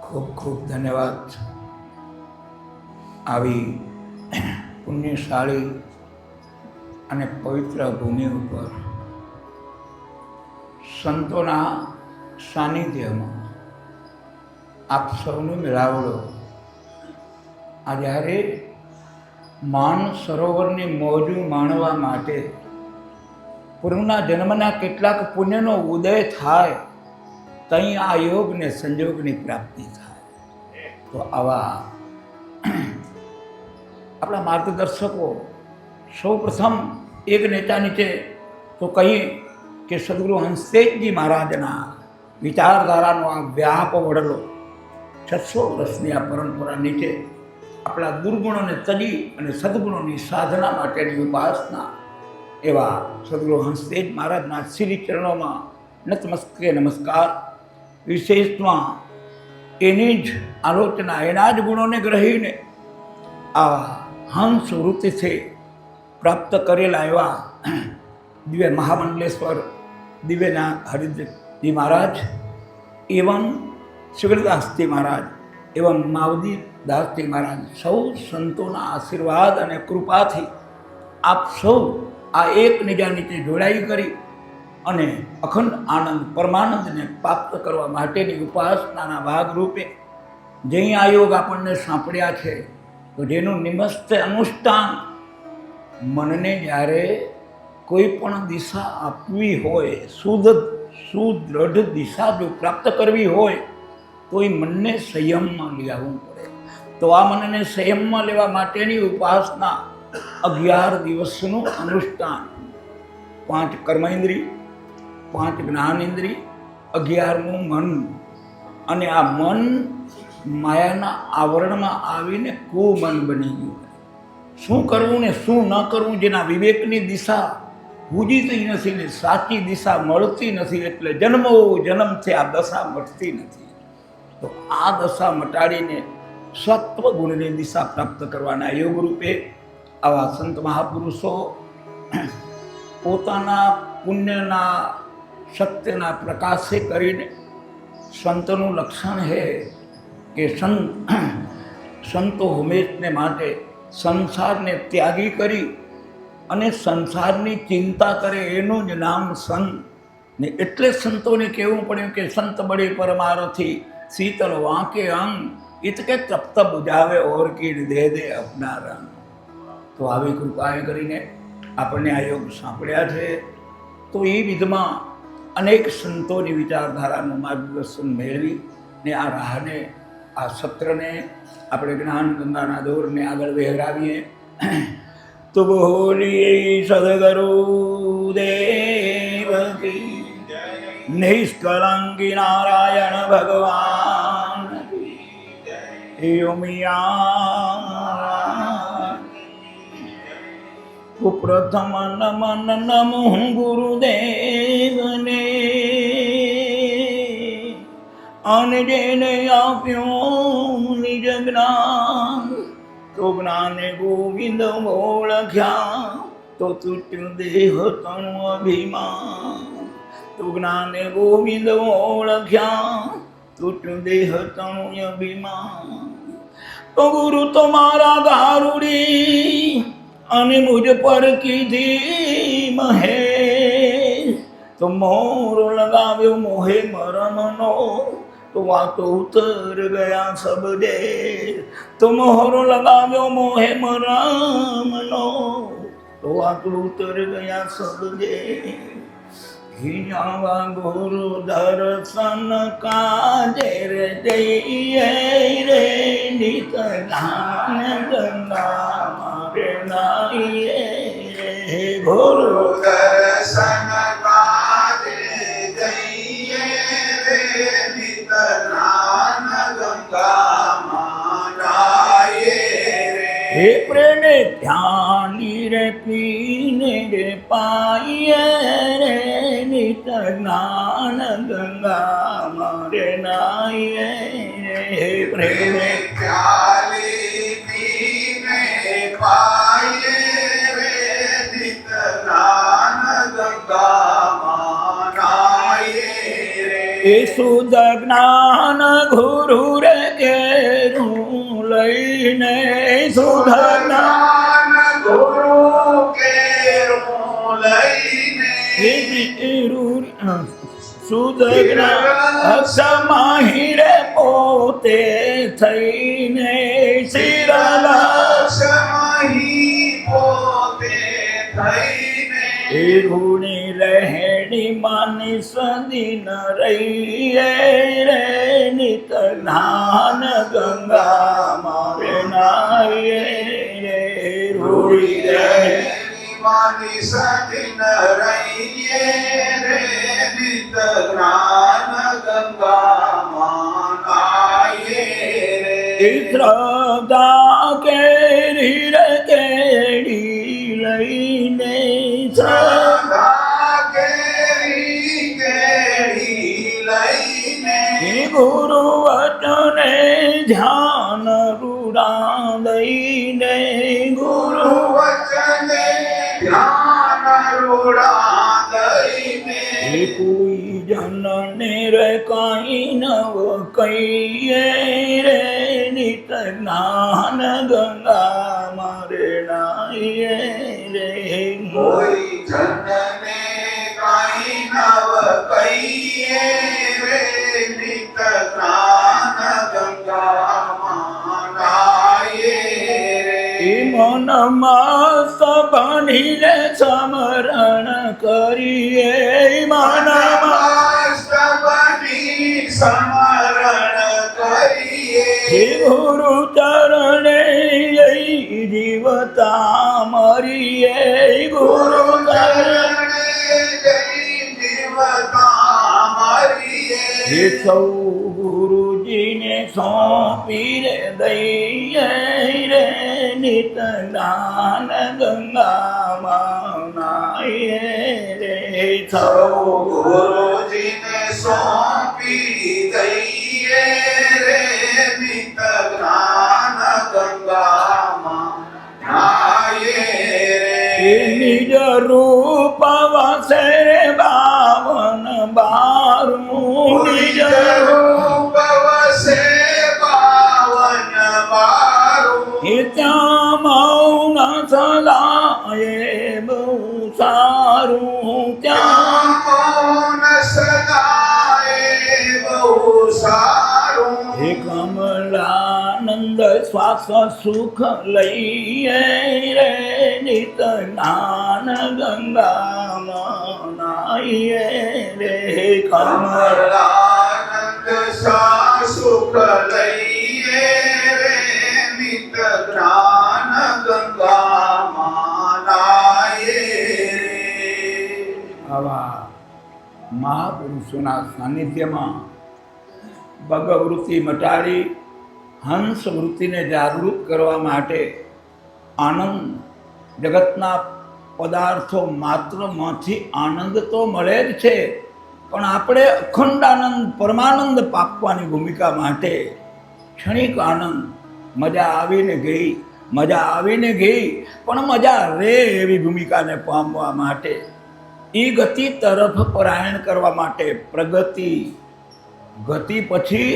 ખૂબ ખૂબ ધન્યવાદ. આવી પુણ્યશાળી અને પવિત્ર ભૂમિ ઉપર સંતોના સાનિધ્યમાં આપ સૌનો મેળાવડો આ જ્યારે માન સરોવરની મોજું માણવા માટે પૂર્વના જન્મના કેટલાક પુણ્યનો ઉદય થાય ત્યાં આ યોગ ને સંજોગની પ્રાપ્તિ થાય. તો આવા આપણા માર્ગદર્શકો સૌ પ્રથમ એક નેતા નીચે તો કહીએ કે સદગુરુ હંસતેજજી મહારાજના વિચારધારાનો આ વ્યાપ વડલો 600 વર્ષની આ પરંપરા નીચે આપણા દુર્ગુણોને તજી અને સદગુણોની સાધના માટેની ઉપાસના એવા સદગુરુ હંસતેજ મહારાજના શ્રી ચરણોમાં નતમસ્તકે નમસ્કાર. વિશેષમાં એની જ આલોચના, એના જ ગુણોને ગ્રહીને આ હંસ વૃત્તિથી પ્રાપ્ત કરેલા એવા દિવ્ય મહામંડલેશ્વર દિવ્યના હરિદ્રજી મહારાજ, એવં સુગરદાસજી મહારાજ, એવં માવજી દાસજી મહારાજ, સૌ સંતોના આશીર્વાદ અને કૃપાથી આપ સૌ આ એક નિજા નીચે જોડાઈ કરી અને અખંડ આનંદ પરમાનંદને પ્રાપ્ત કરવા માટેની ઉપાસનાના ભાગરૂપે જે આ યોગ આપણને સાંપડ્યા છે, તો જેનું નિમસ્ત અનુષ્ઠાન મનને જ્યારે કોઈ પણ દિશા આપવી હોય, સુદૃઢ દિશા જો પ્રાપ્ત કરવી હોય તો એ મનને સંયમમાં લઈ આવવું પડે. તો આ મનને સંયમમાં લેવા માટેની ઉપાસના 11 દિવસનું અનુષ્ઠાન, 5 કર્મેન્દ્રિય, 5 જ્ઞાનેન્દ્રિય, 11મું મન. અને આ મન માયાના આવરણમાં આવીને કુમન બની ગયું. શું કરવું ને શું ન કરવું જેના વિવેકની દિશા બુજીતી નથી ને સાચી દિશા મળતી નથી, એટલે જન્મો જન્મથી આ દશા મટતી નથી. તો આ દશા મટાડીને સત્વ ગુણની દિશા પ્રાપ્ત કરવાના યોગ રૂપે આવા સંત મહાપુરુષો પોતાના પુણ્યના સત્યના પ્રકાશે કરીને, સંતનું લક્ષણ છે કે સંતો હંમેશને માટે સંસારને ત્યાગી કરી અને સંસારની ચિંતા કરે એનું જ નામ સંત. ને એટલે સંતોને કહેવું પડ્યું કે સંત બળે પરમારથી શીતલ વાંકે અંગ, ઇતકે તપ્ત બુજાવે ઓર કીડ દે દે અપના રંગ. તો આવી કૃપાએ કરીને આપણને આ યોગ સાંપડ્યા છે. તો એ વિધમાં અનેક સંતોની વિચારધારાનું માર્ગદર્શન મેળવી ને આ રાહને, આ સત્રને આપણે જ્ઞાન ગંગાના દોરને આગળ વહેરાવીએ. તો બોલીએ સદગુરુ દેવ કી નિષ્કલંકી નારાયણ ભગવાન પ્રથમ નમન નમો ગુરુદેવને, અને જેને આપ્યું નિજ જ્ઞાન, તો જ્ઞાને ગોવિંદ ઓળખ્યા, તો તૂટ્યું દેહ તણુ અભિમાન. તો જ્ઞાને ગોવિંદ ઓળખ્યા, તૂટ્યું દેહ તણુ અભિમાન. તો ગુરુ તમારા ગારુડી અને મુझ પર કીધી મહે, તો મોર લગાવ્યો મોહે મરમનો, તો વાતો ઉતર ગયા સબ દે. તો મોહર લગાવ્યો મોહે મરમનો, તો વાતો ઉતર ગયા સબ દે. હિજાવા ગુરુ દર્શન કાજે રે જઈએ રે, નિત જ્ઞાન ગંગા મારે નાઈએ રે. ગુરુ દર્શન કાજે જઈએ રે, નિત જ્ઞાન ગંગા મારાએ રે. હે પ્રેમે ધ્યાની રે પીને રે પાઈએ રે, નિત જ્ઞાન ગંગા મારે નાઈએ રે. પ્રેમે પ્યાલી પીને પાઈએ રે, નિત જ્ઞાન ગંગા મારાએ રે. એ શુદ્ધ જ્ઞાન ગુરુ રે કેરું લઈને શુદ્ધ જ્ઞાન ગુરુ કેરું લઈને શુદ્ધ જ્ઞાન સમાહી રે પોતે થઈને શિરલા સમાહી પોતે થઈને એ ઋણી રહેણી માની સદીન રહીએ રે નિત જ્ઞાન ગંગા મારે નાઈએ રે ઋણી રહેણી માની સદીન રહીએ રે નિત જ્ઞાન ગંગામાં નાઈએ રે શ્રદ્ધા કેરી રે કેડી લઈને શ્રદ્ધા કેરી કેરી લઈને ગુરુ વચને ધ્યાન રૂડા દઈને ગુરુ વચને ધ્યાન રૂડા દઈને કોઈ જનને રે કાંઈ નવ કહીએ રે નિત જ્ઞાન ગંગા મારે નાઈએ રે કોઈ જનને કાંઈ નવ કહીએ રે નિત જ્ઞાન ગંગામાં નાઈએ રે મનમાં સભાનીને સ્મરણ કરીએ મનમાં સબની સ્મરણ કરીએ હે ગુરુ ચરણે જીવતા મરીએ ગુરુ ચરણે જીવતા મરીએ હે સૌ ગુરુજીને સોંપી રે દઈએ રે નિત જ્ઞાન ગંગામાં નાઈએ રે સૌ ગુરુજીને સોંપી દઈએ રે નિત જ્ઞાન ગંગામાં નાઈએ હે રે નિજ રૂપ વસે રે બાવન બારું નિજ રૂપ વસે બાવન બારું હે ત્યાં મૌન સદાયે બહુ સારું ત્યાં મૌન સદાયે બહુ સારું હે કમલાનંદ શ્વાસ સુખ લઈએ રે નિત જ્ઞાન ગંગામાં નાઈએ રે કમળ કમલાનંદ સા સુખ લઈએ રે નિત જ્ઞાન ગંગામાં નાઈએ રે આવા મહાપુરુષોના સાનિધ્યમાં ભગવૃત્તિ મટાડી હંસ વૃત્તિને જાગૃત કરવા માટે આનંદ જગતના પદાર્થો માત્રમાંથી આનંદ તો મળે જ છે, પણ આપણે અખંડ આનંદ પરમાનંદ પામવાની ભૂમિકા માટે ક્ષણિક આનંદ મજા આવીને ગઈ પણ મજા રે એવી ભૂમિકાને પામવા માટે એ ગતિ તરફ પરાયણ કરવા માટે ગતિ પછી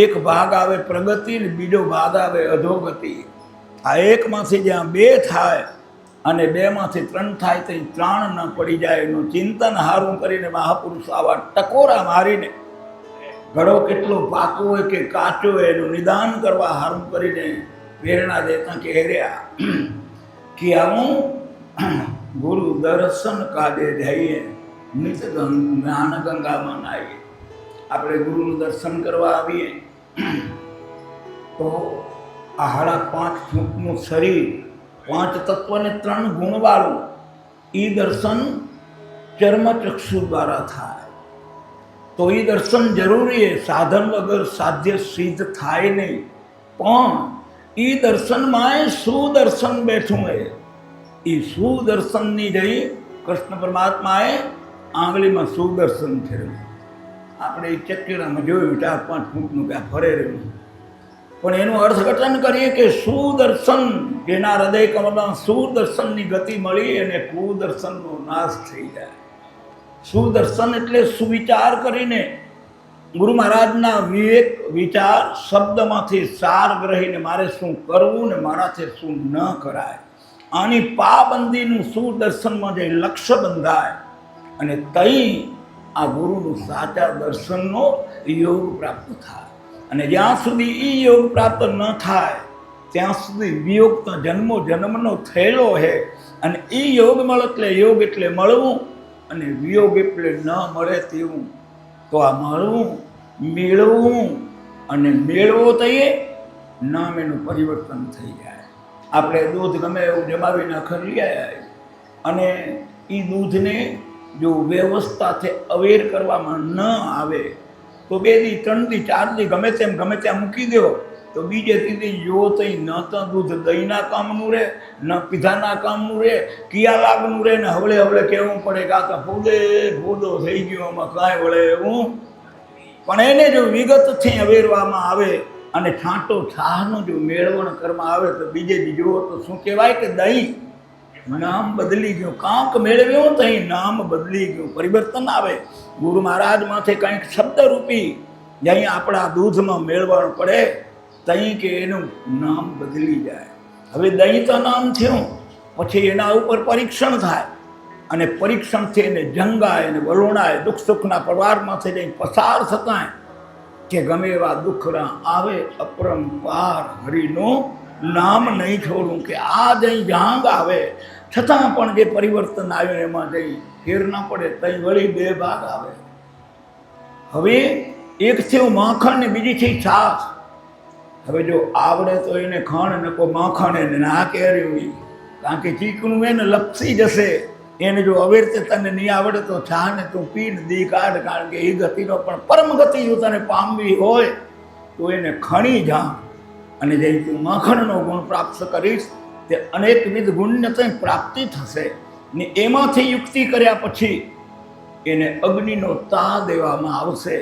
એક ભાગ આવે પ્રગતિ ને બીજો ભાગ આવે અધોગતિ. આ એકમાંથી જ્યાં બે થાય અને બેમાંથી ત્રણ થાય તો ત્રણ ન પડી જાય એનું ચિંતન હારું કરીને મહાપુરુષ આવા ટકોરા મારીને ઘડો કેટલો પાકો હોય કે કાચો હોય એનું નિદાન કરવા હારું કરીને પ્રેરણા દેતા કહેર્યા કે આવું ગુરુ દર્શન કાજે જઈએ નિત જ્ઞાન ગંગામાં નાહીએ. આપણે ગુરુનું દર્શન કરવા આવીએ તો આ 5.5 ફૂટનું શરીર 5 તત્વ ને 3 ગુણવાળું એ દર્શન ચર્મચક્ષુ દ્વારા થાય તો એ દર્શન જરૂરી છે. સાધન વગર સાધ્ય સિદ્ધ થાય નહીં, પણ એ દર્શનમાં સુદર્શન બેઠું હોય. એ સુદર્શનની જઈ કૃષ્ણ પરમાત્માએ આંગળીમાં સુદર્શન ફેરવ્યું. આપણે એ ચક્કીડામાં જોયું 4-5 ફૂટનું ક્યાં ફરે રહ્યું, પણ એનું અર્થઘટન કરીએ કે સુદર્શન, જેના હૃદય કમળમાં સુદર્શનની ગતિ મળી અને કુદર્શનનો નાશ થઈ જાય. સુદર્શન એટલે સુવિચાર કરીને ગુરુ મહારાજના વિવેક વિચાર શબ્દમાંથી સાર ગ્રહીને મારે શું કરવું ને મારાથી શું ન કરાય, આની પાબંદીનું શું દર્શનમાં જે લક્ષ્ય બંધાય અને તઈ આ ગુરુનું સાચા દર્શનનો યોગ પ્રાપ્ત થાય. અને જ્યાં સુધી એ યોગ પ્રાપ્ત ન થાય ત્યાં સુધી વિયોગ તો જન્મો જન્મનો થયેલો છે. અને એ યોગ મળે એટલે યોગ એટલે મળવું, અને વિયોગ એટલે ન મળે તેવું. તો આ મળવું, મેળવવું અને મેળવો થઈએ નામ એનું પરિવર્તન થઈ જાય. આપણે દૂધ ગમે એવું જમાવીને ખરી આવ્યા અને એ દૂધને જો વ્યવસ્થાથી અવેર કરવામાં ન આવે તો 2 દી 3 દી 4 દી ગમે ત્યાં મૂકી દો તો બીજે ત્રીજી જો તઈ ન તો દૂધ દહીંના કામનું રહે, ન પીધાના કામનું રહે, કિયા લાગનું રહે ને હવળે કહેવું પડે કે આ તો ફૂદો થઈ ગયો, આમાં કાંઈ વળે એવું. પણ એને જો વિગતથી અવેરવામાં આવે અને છાંટો છાહનું જો મેળવણ કરવામાં આવે તો બીજે દી જુઓ તો શું કહેવાય કે દહીં નામ બદલી ગયું. કાંક મેળવ્યું તો અહીં નામ બદલી ગયું, પરિવર્તન આવે. ગુરુ મહારાજમાંથી કંઈક શબ્દરૂપી જ્યાં આપણા દૂધમાં મેળવણ પડે ત્યાં કે એનું નામ બદલી જાય. હવે દહીં તો નામ થયું, પછી એના ઉપર પરીક્ષણ થાય અને પરીક્ષણથી એને જંગાય અને વલોણાય, દુઃખ સુખના પ્રવારમાંથી જઈ પસાર થતાંય કે ગમે એવા દુઃખના આવે અપરંપાર હરિનું નામ નહીં છોડું. કે આ જઈ જાંગ આવે છતાં પણ જે પરિવર્તન આવ્યું એમાં જઈ ફેર ના પડે, તઈ વળી 2 ભાગ આવે. હવે એક થયું માખણ ને બીજી થઈ છાશ. હવે જો આવડે તો એને ખણ ને કોઈ માખણ એને ના કેર્યું, કારણ કે ચીકણું એને લપસી જશે. એને જો અવેરતે તને નહીં આવડે તો ચા ને તું પીને દી કાઢ, કારણ કે એ ગતિનો પણ પરમ ગતિ જો તને પામવી હોય તો એને ખણી જા અને જે તું માખણનો ગુણ પ્રાપ્ત કરીશ તે અનેકવિધ ગુણને તને પ્રાપ્તિ થશે. ને એમાંથી યુક્તિ કર્યા પછી એને અગ્નિનો તા દેવામાં આવશે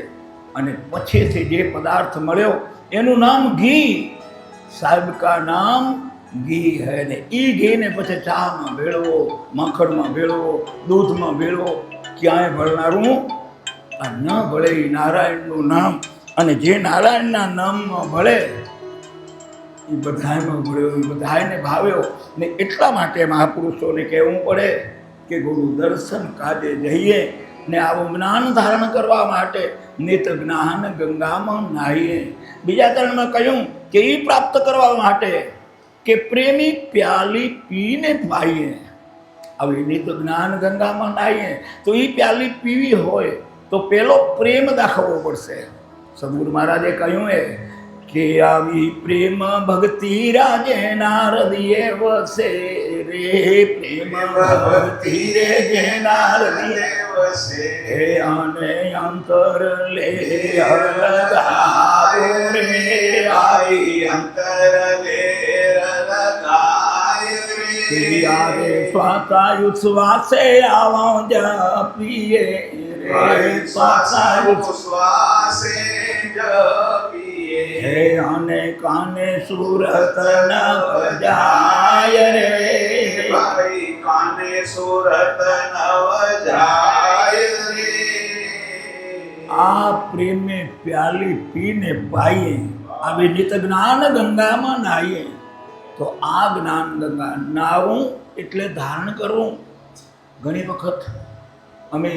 અને પછીથી જે પદાર્થ મળ્યો એનું નામ ઘી. સાહેબ કા નામ ઘી હૈ. ને એ ઘીને પછી ચામાં ભેળવો, માખણમાં ભેળવો, દૂધમાં ભેળવો, ક્યાંય ભળનારું આ ન ભળે. નારાયણનું નામ, અને જે નારાયણના નામમાં ભળે એ બધામાં ભળ્યો, એ બધાને ભાવ્યો. ને એટલા માટે મહાપુરુષોને કહેવું પડે કે ગુરુ દર્શન કાજે જઈએ ને આવું જ્ઞાન ધારણ કરવા માટે નિત જ્ઞાન ગંગામાં નાહીએ. બીજા ચરણમાં કહ્યું કે એ પ્રાપ્ત કરવા માટે કે પ્રેમી પ્યાલી પીને પાઈએ. હવે નિત જ્ઞાન ગંગામાં નાહીએ તો એ પ્યાલી પીવી હોય તો પેલો પ્રેમ દાખવવો પડશે. સદગુરુ મહારાજે કહ્યું કે આવી પ્રેમ ભક્તિ રાજે નારદીએ વસે રે. પ્રેમ ભક્તિ રે જે નારદીએ વસે હે આને અંતર લે હરગાવો રે. આવી અંતર લે હરગાય રે. યારે સ્વાતાયુ શ્વાસે આવા જપીએ રે. સ્વાતાયુ શ્વાસે જપીએ હે આને કાને સુરત નવ જાય રે. ભાઈ કાને સુરત નવ જાય રે. આ પ્રેમે પ્યાલી પીને પાઈએ, આવી નિત જ્ઞાન ગંગામાં નાહીએ. તો આ જ્ઞાન ગંગા નાવું એટલે ધારણ કરવું. ઘણી વખત અમે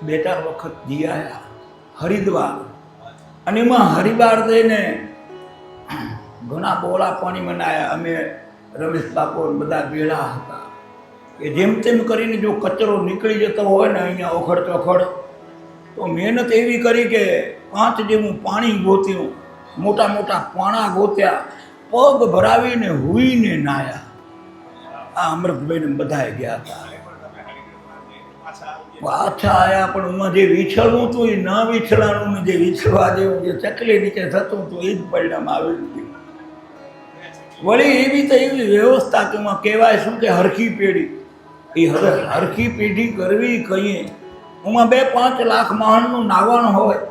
2-4 વખત જીયા હરિદ્વાર, અને એમાં હરિદ્વાર જઈને ઘણા બોળા પાણી મનાયા. અમે રમેશ બાપુ બધા ભેળા હતા કે જેમ તેમ કરીને જો કચરો નીકળી જતો હોય ને અહીંયા ઓખડ ચોખડ, તો મહેનત એવી કરી કે 5 જેવું પાણી ગોત્યું, મોટા મોટા પાણા ગોત્યા, પગ ભરાવીને હુઈને નાયા. આ અમૃતભાઈને બધાએ ગયા હતા. પાછા આવ્યા પણ એમાં જે વિછળવું હતું એ ન વિછળાનું, ને જે વિછળવા જેવું જે ચકલી નીચે થતું હતું એ જ પરિણામ આવી ગયું. વળી એવી તો એવી વ્યવસ્થા કે એમાં કહેવાય શું કે હરખી પેઢી. એ હરખી પેઢી કરવી કહીએ એમાં 2-5 લાખ માણસનું નાવાનું હોય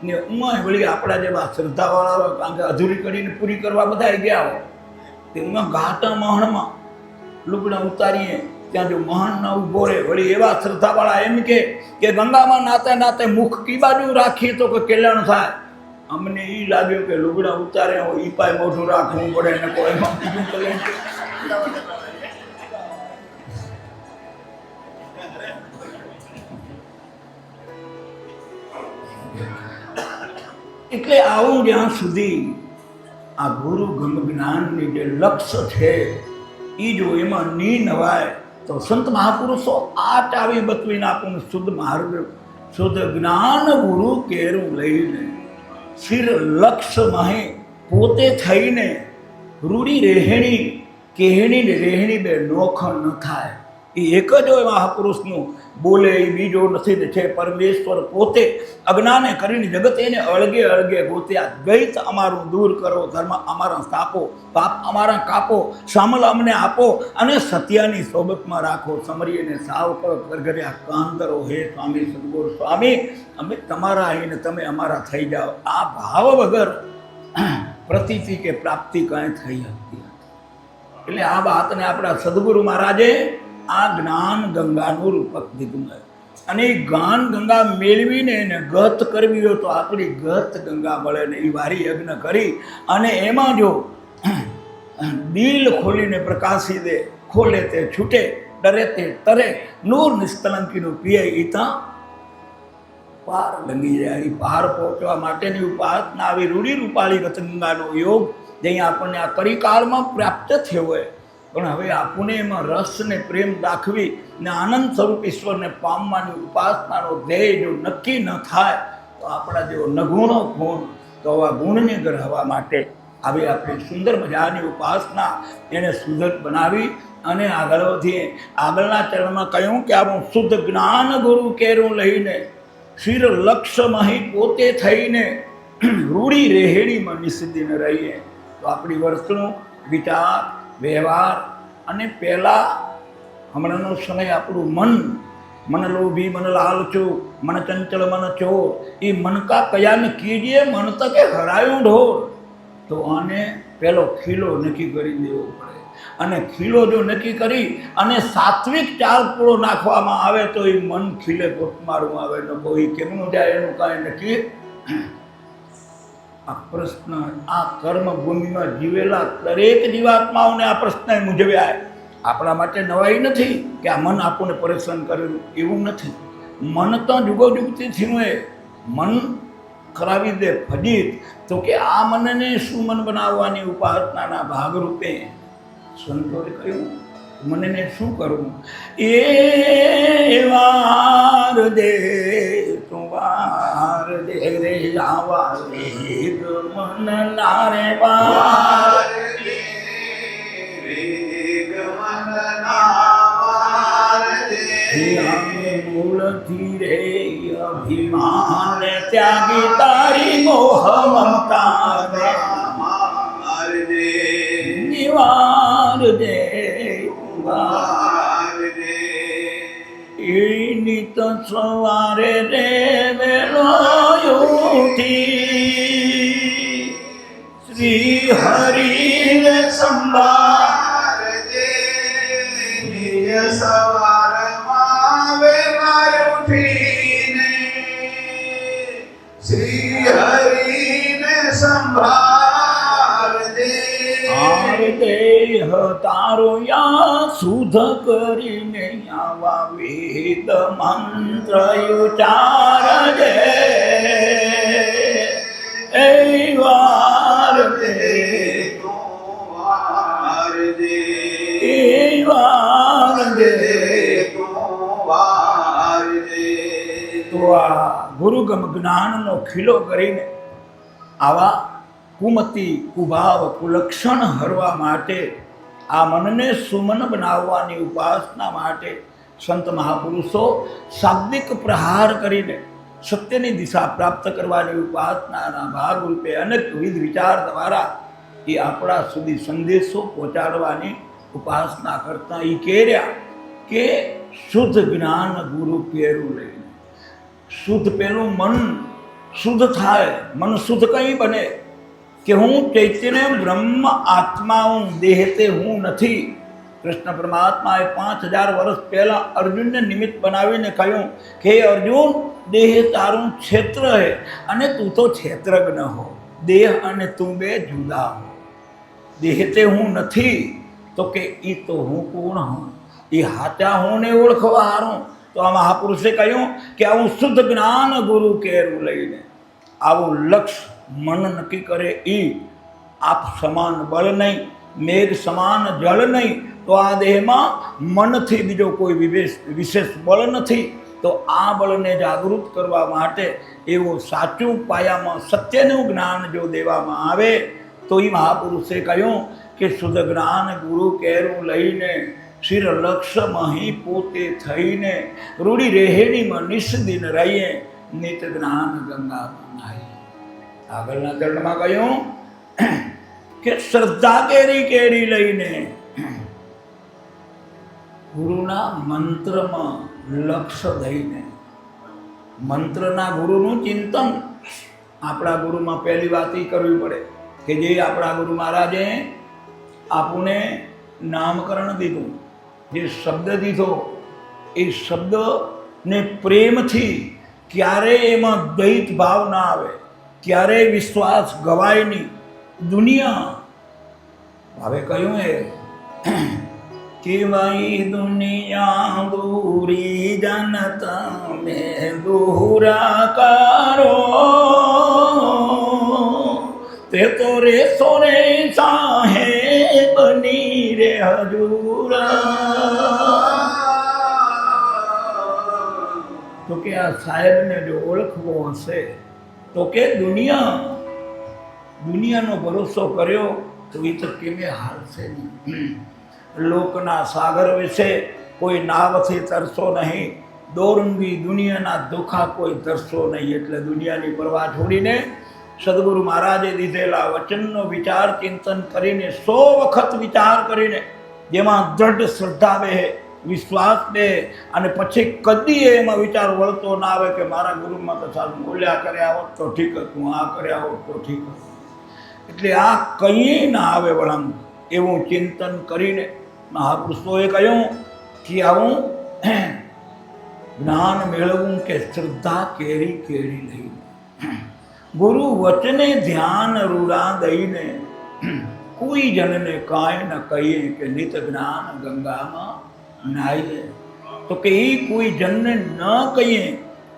ને એમાં વળી આપણા જેવા શ્રદ્ધાવાળા હોય, કારણ કે અધૂરી કરીને પૂરી કરવા બધા ગયા હોય. તે એમાં ઘાટા માણમાં લુગડા ઉતારીએ ત્યાં જો મહાન ના ઉભો રહે, વળી એવા શ્રદ્ધાવાળા એમ કે ગંગામાં નાતે નાતે મુખ કી બાજુ રાખીએ તો કે કલ્યાણ થાય. અમને એ લાગ્યું કે લુગડા ઉતારે હોય ઈ પાય મોઢું રાખવું પડે ને કોઈમાં બીજું કલ્યાણ. એટલે આવું જ્યાં સુધી આ ગુરુ ગમ જ્ઞાનની જે લક્ષ્ય છે એ જો એમાં ની નવાય તો સંત મહાપુરુષો આ ચાવી બતવીને આપણને શુદ્ધ માર્ગ શુદ્ધ જ્ઞાન ગુરુ કેરું લઈને શિર લક્ષ્ય માહે પોતે થઈને રૂડી રહેણી કહેણી ને રહેણી બે નોખ ન થાય. એ એક જ હોય મહાપુરુષનું બોલે એ બીજો નથી ને છે પરમેશ્વર પોતે અજ્ઞાને કરીને જગત એને અળગે અળગે ગોત્યા. દ્વૈત અમારું દૂર કરો, ધર્મ અમારા સ્થાપો, પાપ અમારા કાપો, શામલ અમને આપો અને સત્યાની સોબતમાં રાખો. સમરીને સાવ કરગર્યા કાંતરો હે સ્વામી સદગુરુ સ્વામી, અમે તમારા આવીને તમે અમારા થઈ જાઓ. આ ભાવ વગર પ્રતીતિ કે પ્રાપ્તિ કાંઈ થઈ શકતી નથી. એટલે આ વાતને આપણા સદગુરુ મહારાજે આ જ્ઞાન ગંગાનું રૂપક દીધું છે. અને એ જ્ઞાન ગંગા મેળવીને એને ગત કરવી હોય તો આપણી ગત ગંગા મળે ને એ વારી યજ્ઞ કરી અને એમાં જો દિલ ખોલીને પ્રકાશી દે, ખોલે તે છૂટે, ડરે તે તરે, નૂર નિષ્કલંકીનું પીએ એ ત્યાં પાર લંગી જાય. એ પાર પહોંચવા માટેની ઉપાસના આવી રૂડી રૂપાળી ગત ગંગાનો યોગ જ્યાં આપણને આ કરિકાળમાં પ્રાપ્ત થયો હોય. પણ હવે આપણને એમાં રસ ને પ્રેમ દાખવી ને આનંદ સ્વરૂપ ઈશ્વરને પામવાની ઉપાસનાનો ધ્યેય જો નક્કી ન થાય તો આપણા જેવો નગુણો ગુણ તો આવા ગુણને ગ્રહવા માટે આવી આપણી સુંદર મજાની ઉપાસના એને સુંદર બનાવી અને આગળ વધીએ. આગળના ચરણમાં કહ્યું કે આવું શુદ્ધ જ્ઞાન ગુરુ કેરું લઈને શિર લક્ષ્ય મહી પોતે થઈને રૂડી રહેણીમાં નિષિદ્ધિને રહીએ તો આપણી વર્તણૂક, વિચાર, વ્યવહાર અને પહેલાં હમણાંનો સમય આપણું મન લોભી, મન લાલચો, મન ચંચળ, મન ચોર, એ મન કા કયાને કીજીએ મન તકે હરાયું ઢોર. તો આને પહેલો ખીલો નક્કી કરી દેવો પડે અને ખીલો જો નક્કી કરી અને સાત્વિક ચાર પૂળો નાખવામાં આવે તો એ મન ખીલે ગોટમારું આવે તો કોઈ કેમનું જાય એનું કાંઈ નક્કી. આ પ્રશ્ન આ કર્મભૂમિમાં જીવેલા દરેક જીવાત્માઓને આ પ્રશ્ન મૂંઝવ્યા. આપણા માટે નવાઈ નથી કે આ મન આપણને પરેશાન કરેલું, એવું નથી. મન તો જુગોજુગથી થયું એ મન કરાવી દે ફજીત. તો કે આ મનને શું મન બનાવવાની ઉપાસનાના ભાગરૂપે સંતોએ કહ્યું મનને શું કરવું. એ વાર દે તું વાર દે રે આવા મન નારે વાર દે રે મન નાર દે મૂળથી રે અભિમાન ત્યાગી તારી મોહ મમતા દે નિવાર દે નિત સવારે રે વેલો ઉઠી શ્રી હરિને સંભાળ દે સવારમાં વેલા ઉઠીને શ્રી હરિને સંભાળ દે દેહ તારો યા શુદ્ધ કરીને આવા વેદ મંત્ર ઉચ્ચાર દે એ વાર દે વાર દે એ વાર દે વાર દે. તો આ ગુરુગમ જ્ઞાનનો ખીલો કરીને આવા કુમતિ કુભાવ કુલક્ષણ હરવા માટે આ મનને સુમન બનાવવાની ઉપાસના માટે સંત મહાપુરુષો શાબ્દિક પ્રહાર કરીને સત્યની દિશા પ્રાપ્ત કરવાની ઉપાસનાના ભાગરૂપે અનેકવિધ વિચાર દ્વારા એ આપણા સુધી સંદેશો પહોંચાડવાની ઉપાસના કરતા એ કહેર્યા કે શુદ્ધ જ્ઞાન ગુરુ કેરું લઈને શુદ્ધ પેલું મન શુદ્ધ થાય. મન શુદ્ધ કંઈ બને કે હું ચૈતન્ય બ્રહ્મ આત્મા હું, દેહ તે હું નથી. કૃષ્ણ પરમાત્માએ 5000 વર્ષ પહેલાં અર્જુનને નિમિત્ત બનાવીને કહ્યું કે હે અર્જુન, દેહ તારું ક્ષેત્ર હે અને તું તો ક્ષેત્રજ્ઞ હો. દેહ અને તું બે જુદા હો. દેહ તે હું નથી તો કે એ તો હું કોણ હું? એ હાચા હું ને ઓળખવા હારું. તો આ મહાપુરુષે કહ્યું કે આવું શુદ્ધ જ્ઞાન ગુરુ કેરું લઈને આવું લક્ષ્ય મન નક્કી કરે. એ આપ સમાન બળ નહીં, મેઘ સમાન જળ નહીં, તો આ દેહમાં મનથી બીજો કોઈ વિશેષ બળ નથી. તો આ બળને જાગૃત કરવા માટે એવું સાચું પાયામાં સત્યનું જ્ઞાન જો દેવામાં આવે તો એ મહાપુરુષે કહ્યું કે શુદ્ધ જ્ઞાન ગુરુ કેરું લઈને શિર લક્ષ્ય મહી પોતે થઈને રૂડી રેહેણીમાં નિષ્દિન રહીએ નિત જ્ઞાન ગંગામાં નાહીએ. આગળના ચરણમાં કહ્યું કે શ્રદ્ધા કેરી કેરી લઈને ગુરુના મંત્રમાં લક્ષ્ય દઈને મંત્રના ગુરુનું ચિંતન. આપણા ગુરુમાં પહેલી વાત એ કરવી પડે કે જે આપણા ગુરુ મહારાજે આપણને નામકરણ દીધું, જે શબ્દ દીધો, એ શબ્દને પ્રેમથી ક્યારેય એમાં દ્વૈત ભાવ ના આવે, ક્યારેય વિશ્વાસ ગવાય નહીં. દુનિયા હવે કહ્યું એ કે ભાઈ દુનિયા દૂરી જનતા મેં દૂરા કરો તે તો રે સોરે સાહેબની રે હજુરા. તો કે આ સાહેબને જો ઓળખવો હશે તો કે દુનિયાનો ભરોસો કર્યો તો એ તો કેમે હાલશે નહીં. લોકના સાગર વિશે કોઈ નાવથી તરસો નહીં, દોરંગી દુનિયાના દુઃખા કોઈ તરસો નહીં. એટલે દુનિયાની પરવા છોડીને સદગુરુ મહારાજે દીધેલા વચનનો વિચાર ચિંતન કરીને 100 વખત વિચાર કરીને જેમાં દ્રઢ શ્રદ્ધા બે, વિશ્વાસ બે, અને પછી કદી એમાં વિચાર વળતો ના આવે કે મારા ગુરુમાં તો સારું બોલ્યા કર્યા હોત તો ઠીક હતું, આ કર્યા હોત તો ઠીક હતું. એટલે આ કંઈ ના આવે વળાંક એવું ચિંતન કરીને મહાપુરુષોએ કહ્યું કે આવું જ્ઞાન મેળવવું કે શ્રદ્ધા કેરી કેરી લઈને ગુરુ વચને ધ્યાન રૂડા દઈને કોઈ જનને કાંઈ ન કહીએ કે નિત જ્ઞાન ગંગામાં નાહીએ. તો કે એ કોઈ જનને ન કહીએ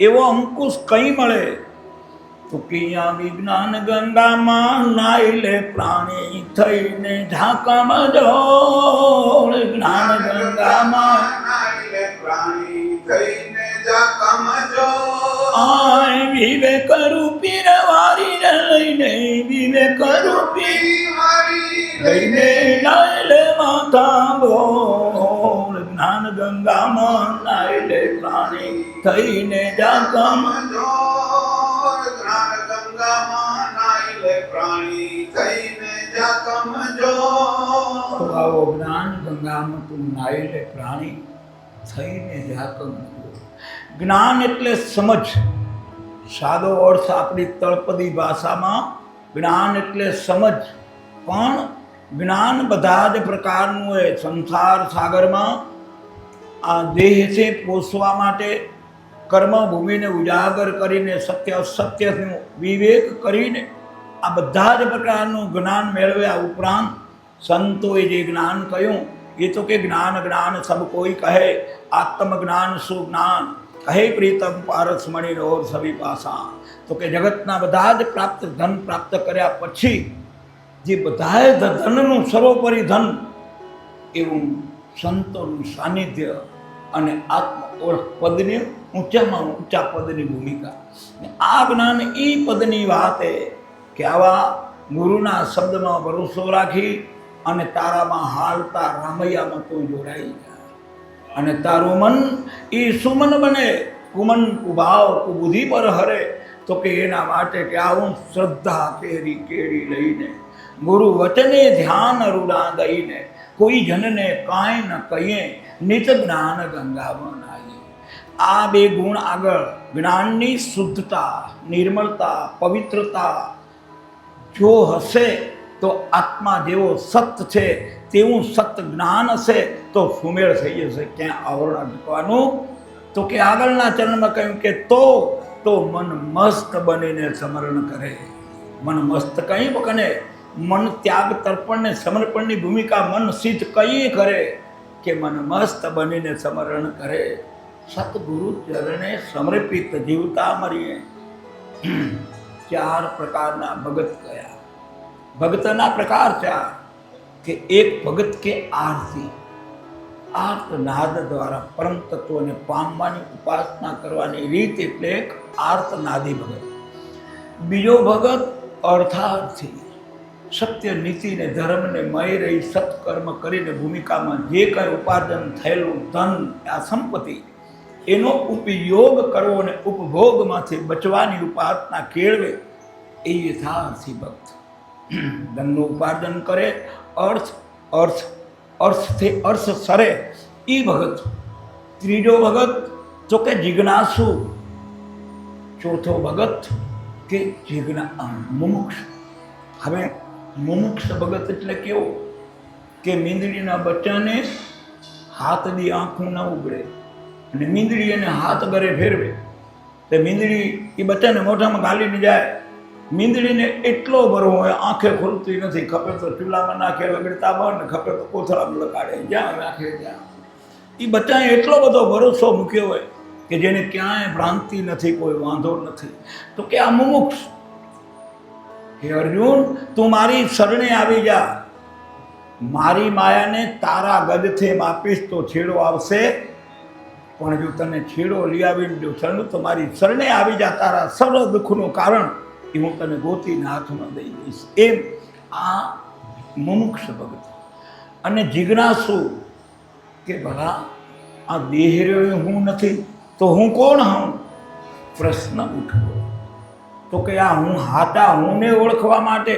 એવો અંકુશ કંઈ મળે તો કે અહીંયા વિજ્ઞાન ગંગામાં નાઈ લે પ્રાણી થઈને ઝાંકામાં જોડ. જ્ઞાન ગંગામાં નાઈ લે પ્રાણી થઈને ઝાંકામાં જોડ. આય વિવેક રૂપી રવારી લઈને વિવેક રૂપી લઈને નાઈ લે માથા બોળ. જ્ઞાન ગંગામાં નાઈ લે પ્રાણી થઈને ઝાંકામાં જોડ. જ્ઞાન ગંગામાં નાઈ લે પ્રાણી થઈને ઝાંકામાં જોડ. તો આવો જ્ઞાન ગંગામાં તું નાઈ લે પ્રાણી થઈને ઝાંકામાં જોડ. જ્ઞાન એટલે સમજ. સાદો અર્થ આપણી તળપદી ભાષામાં જ્ઞાન એટલે સમજ. પણ જ્ઞાન બધા જ પ્રકારનું હોય. સંસાર સાગરમાં આ દેહથી પોષવા માટે કર્મભૂમિને ઉજાગર કરીને સત્ય અસત્યનું વિવેક કરીને આ બધા જ પ્રકારનું જ્ઞાન મેળવ્યા ઉપરાંત સંતોએ જે જ્ઞાન કહ્યું એ તો કે જ્ઞાન જ્ઞાન સબ કોઈ કહે, આત્મજ્ઞાન સુજ્ઞાન કહે પ્રીતમ પારસ મણિ ઓર સભી પાસા. તો કે જગતના બધા જ ધન પ્રાપ્ત કર્યા પછી જે બધાએ ધનનું સર્વોપરી ધન એવું સંતોનું સાનિધ્ય અને આત્મ ઓળખ પદની ઊંચામાં ઊંચા પદની ભૂમિકા. આ જ્ઞાન એ પદની વાત છે કે આવા ગુરુના શબ્દમાં ભરોસો રાખી અને તારામાં હાલતા રામૈયામાં તું જોડાઈ જાય અને તારું મન એ સુમન બને. કુમન કુભાવ કુબુદ્ધિ પર હરે. તો કે એના માટે કે આવું શ્રદ્ધા કેરી કેરી લઈને ગુરુ વચને ધ્યાન રૂડા દઈને કોઈ જનને કાંઈ ન કહીએ નિત જ્ઞાન ગંગામાં નાહીએ. આ બે ગુણ આગળ જ્ઞાનની શુદ્ધતા, નિર્મળતા, પવિત્રતા જો હશે તો આત્મા જેવો સત છે તેવું સત જ્ઞાન હશે તો સુમેળ થઈ જશે. ક્યાં આવરણ અટકવાનું? તો કે આગળના ચરણમાં કહ્યું કે તો મન મસ્ત બનીને સ્મરણ કરે. મન મસ્ત કઈ બને? મન ત્યાગ તર્પણને સમર્પણની ભૂમિકા મન સિદ્ધ કઈ કરે કે મન મસ્ત બનીને સ્મરણ કરે. સતગુરુ ચરણે સમર્પિત જીવતા મરીએ. 4 પ્રકારના ભગત કયા? ભગતના પ્રકાર 4 કે એક ભગત કે આરતી, આર્તનાદ દ્વારા પરમ તત્વને પામવાની ઉપાસના કરવાની રીત એટલે એક આર્તનાદી ભગત. બીજો ભગત અર્થાર્થી, સત્ય નીતિને ધર્મને મય રહી સત્કર્મ કરીને ભૂમિકામાં જે કંઈ ઉપાર્જન થયેલું ધન આ સંપત્તિ એનો ઉપયોગ કરવો અને ઉપભોગમાંથી બચવાની ઉપાસના કેળવે એ યથાર્થી ભક્ત. ધનનું ઉપાર્જન કરે, અર્થથી અર્થ સરે એ ભગત. ત્રીજો ભગત તો કે જિજ્ઞાસુ. ચોથો ભગત કે મુમુક્ષ. હવે મુમુક્ષ ભગત એટલે કેવો? કે મીંદડીના બચ્ચાને હાથ દી આંખું ન ઉગડે અને મીંદડી એને હાથ ગરે ફેરવે તો મીંદડી એ બચ્ચાને મોઢામાં ગાલીને જાય. મીંદડીને એટલો ભરવો હોય, આંખે ખુલતી નથી. ખપે તો ચૂલામાં નાખે લગડતા બંધ, ખપે તો કોથળામાં લગાડે, જ્યાં નાખે ત્યાં. એ બચ્ચાએ એટલો બધો ભરોસો મૂક્યો હોય કે જેને ક્યાંય ભ્રાંતિ નથી, કોઈ વાંધો નથી. તો કે આ મુમુક્ષ. હે અર્જુન, તું મારી શરણે આવી જા. મારી માયાને તારા ગજથી માપીશ તો છેડો આવશે, પણ જો તને છેડો લઈ આવીને જો શરણ તો મારી શરણે આવી જા. તારા સર્વ દુઃખનું કારણ એ હું તને ગોતીને હાથમાં દઈ દઈશ. એમ આ મુમુક્ષ ભગત. અને જિજ્ઞાસુ કે ભલા આ દેહ રહ્યો હું નથી તો હું કોણ હું? પ્રશ્ન ઉઠવો. તો કે આ હું હાટા હુંને ઓળખવા માટે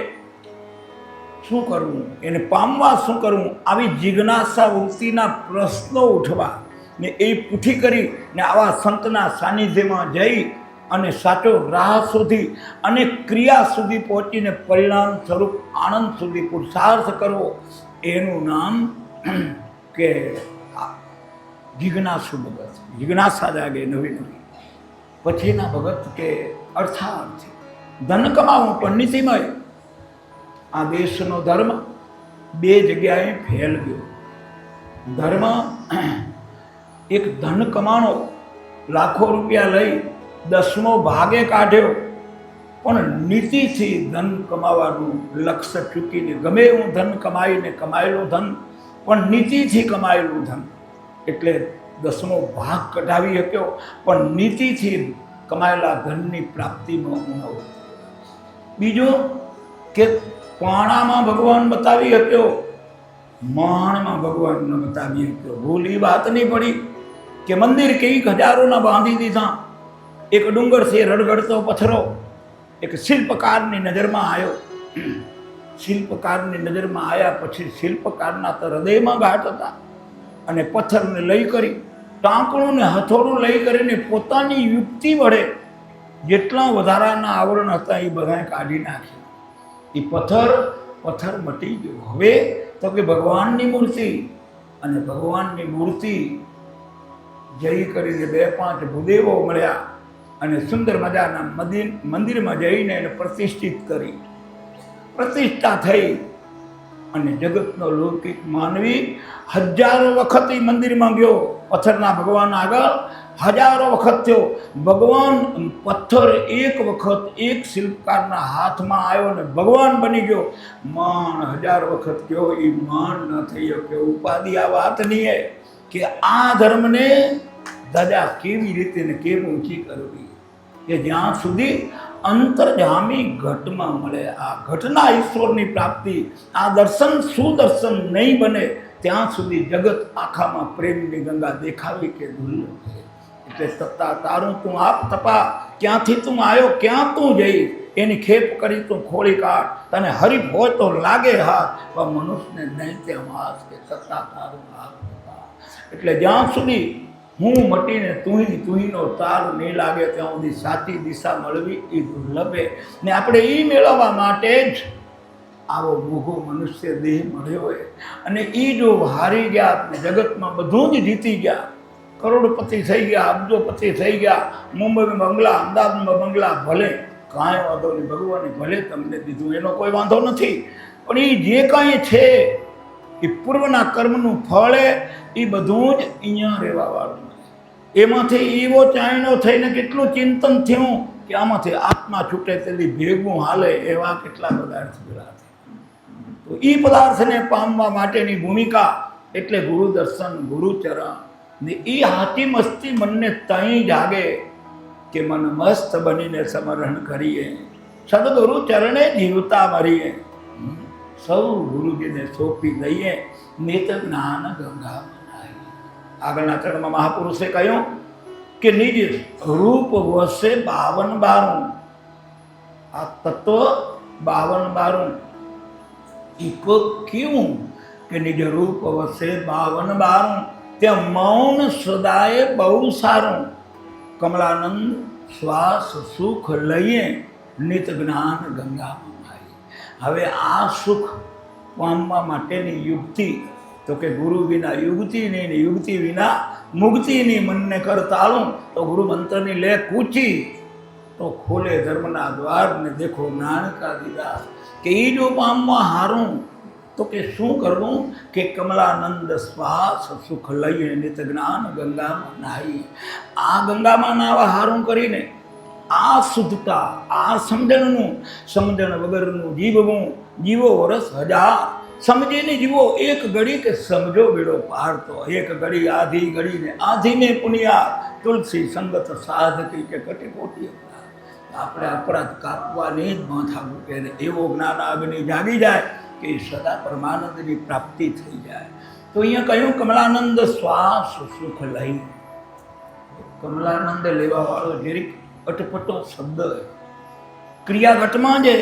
શું કરવું, એને પામવા શું કરવું? આવી જિજ્ઞાસા વૃત્તિના પ્રશ્નો ઉઠવા ને એ પૂઠી કરી ને આવા સંતના સાનિધ્યમાં જઈ અને સાચો રાહ સુધી અને ક્રિયા સુધી પહોંચીને પરિણામ સ્વરૂપ આનંદ સુધી પુરુષાર્થ કરવો, એનું નામ કે જિજ્ઞાસુ ભગત. જિજ્ઞાસા જાગે નવી નવી. પછીના ભગત કે અર્થાર્થી. ધન કમાવું પણ નીતિમય. આ દેશનો ધર્મ 2 જગ્યાએ ફેલ ગયો. ધર્મ એક ધન કમાણો, લાખો રૂપિયા લઈ 10મો ભાગે કાઢ્યો, પણ નીતિથી ધન કમાવાનું લક્ષ્ય ચૂકીને ગમે એવું ધન કમાઈને કમાયેલું ધન પણ નીતિથી કમાયેલું ધન એટલે 10મો ભાગ કઢાવી શક્યો, પણ નીતિથી કમાયેલા ધનની પ્રાપ્તિમાં ઉણવ. બીજો કે પાણામાં ભગવાન બતાવી શક્યો, માણમાં ભગવાન ન બતાવી શક્યો. ભૂલ એ વાત નહીં પડી કે મંદિર કંઈક હજારોના બાંધી દીધા. એક ડુંગર છે રડગડતો પથ્થરો એક શિલ્પકારની નજરમાં આવ્યો. શિલ્પકારની નજરમાં આવ્યા પછી શિલ્પકારના તો હૃદયમાં ઘાટ હતા અને પથ્થરને લઈ કરી ટાંકણું ને હથોડું લઈ કરીને પોતાની યુક્તિ વડે જેટલા વધારાના આવરણ હતા એ બધાએ કાઢી નાખ્યા. એ પથ્થર મટી ગયો. હવે તો કે ભગવાનની મૂર્તિ, અને ભગવાનની મૂર્તિ જઈ કરીને 2-5 ભૂદેવો મળ્યા અને સુંદર મજાના મંદિરમાં જઈને એને પ્રતિષ્ઠિત કરી. પ્રતિષ્ઠા થઈ અને જગતનો લૌકિક માનવી હજારો વખત એ મંદિરમાં ગયો. પથ્થરના ભગવાન આગળ હજારો વખત થયો. ભગવાન પથ્થર એક વખત એક શિલ્પકારના હાથમાં આવ્યો ને ભગવાન બની ગયો. માણ 1000 વખત ગયો, એ માણ ન થઈ શક્યો. ઉપાધિ આ વાત નહીં કે આ ધર્મને ધજા કેવી રીતે ને કેમ ઊંચી કરવી કે જ્યાં સુધી અંતર્જામી ઘટમાં મળે. આ ઘટના ઈશ્વરની પ્રાપ્તિ, આ દર્શન સુદર્શન નહીં બને ત્યાં સુધી જગત આખામાં પ્રેમની ગંગા દેખાવી કે દુર્લભ છે. એટલે તત્તા તારું તું આપ તપા, ક્યાંથી તું આવ્યો ક્યાં તું જઈ, એની ખેપ કરી તું ખોળી કાઢ. તને હરીફ હોય તો લાગે હાથ, પણ મનુષ્યને નહીં તે માસ કે તત્તા તારું આપ તપા. એટલે જ્યાં સુધી હું મટીને તુહીનો તાર નહીં લાગે ત્યાં સુધી સાચી દિશા મળવી એ દુર્લભે. ને આપણે એ મેળવવા માટે જ આવો મોઘો મનુષ્ય દેહ મળ્યો હોય અને એ જો હારી ગયા, જગતમાં બધું જ જીતી ગયા, કરોડપતિ થઈ ગયા, અબજોપતિ થઈ ગયા, મુંબઈમાં બંગલા, અમદાવાદમાં બંગલા, ભલે કાંઈ વાંધો નહીં, ભગવાને ભલે તમને દીધું, એનો કોઈ વાંધો નથી. પણ એ જે કાંઈ છે એ પૂર્વના કર્મનું ફળ એ બધું જ અહીંયા રહેવાવાળું. એમાંથી એવો ચાયણો થઈને કેટલું ચિંતન થયું કે આમાંથી આત્મા છૂટે તેથી ભેગું હાલે, એવા કેટલા પદાર્થ પેલા. તો એ પદાર્થને પામવા માટેની ભૂમિકા એટલે ગુરુ દર્શન, ગુરુચરણ ને એ હાથી મસ્તી મનને તઈ જાગે કે મન મસ્ત બનીને સમરણ કરીએ, સદગુરુ ચરણે જીવતા મરીએ, સૌ ગુરુજીને સોંપી દઈએ, નિત જ્ઞાન ગંગા બનાવીએ. આગળના ચરણમાં મહાપુરુષે કહ્યું કે નિજ રૂપ વસે 52 આ તત્વ 52 ઈકો ક્યું કે નિજ રૂપ વસે 52 ત્યાં મૌન સદાય બહુ સારું, કમલાનંદ શ્વાસ સુખ લઈએ, નિત જ્ઞાન ગંગામાં ભાઈ. હવે આ સુખ પામવા માટેની યુક્તિ તો કે ગુરુ વિના યુક્તિ નહીં, યુક્તિ વિના મુક્તિની. મનને કર તાળું તો ગુરુ મંત્રની લે કૂચી, તો ખોલે ધર્મના દ્વાર ને દેખો નાનકા દીદાસ. કે એ જો પામવા હારું તો કે શું કરવું કે કમલાનંદ શ્વાસ સુખ લઈએ, નિત જ્ઞાન ગંગામાં નાહી. આ ગંગામાં નાવા હારું કરીને આ શુદ્ધતા, આ સમજણનું, સમજણ વગરનું જીવવું, જીવો વર્ષ 1000 સમજીને જીવો એક ઘડી કે સમજો બેડો પાર. તો એક ઘડી આધી ઘડીને આધીને પુણ્યા, તુલસી સંગત સાધકી કે કટી કોટી અપરાધ. આપણે અપરાધ કાપવાની જ માથા મૂકે ને એવો જ્ઞાન અગ્નિ જાગી જાય કે સદા પરમાનંદની પ્રાપ્તિ થઈ જાય. તો અહીંયા કહ્યું કમલાનંદ શ્વાસ સુખ લઈ. કમલાનંદ લેવા વાળો જરીક અટપટો શબ્દ ક્રિયા ઘટમાં છે,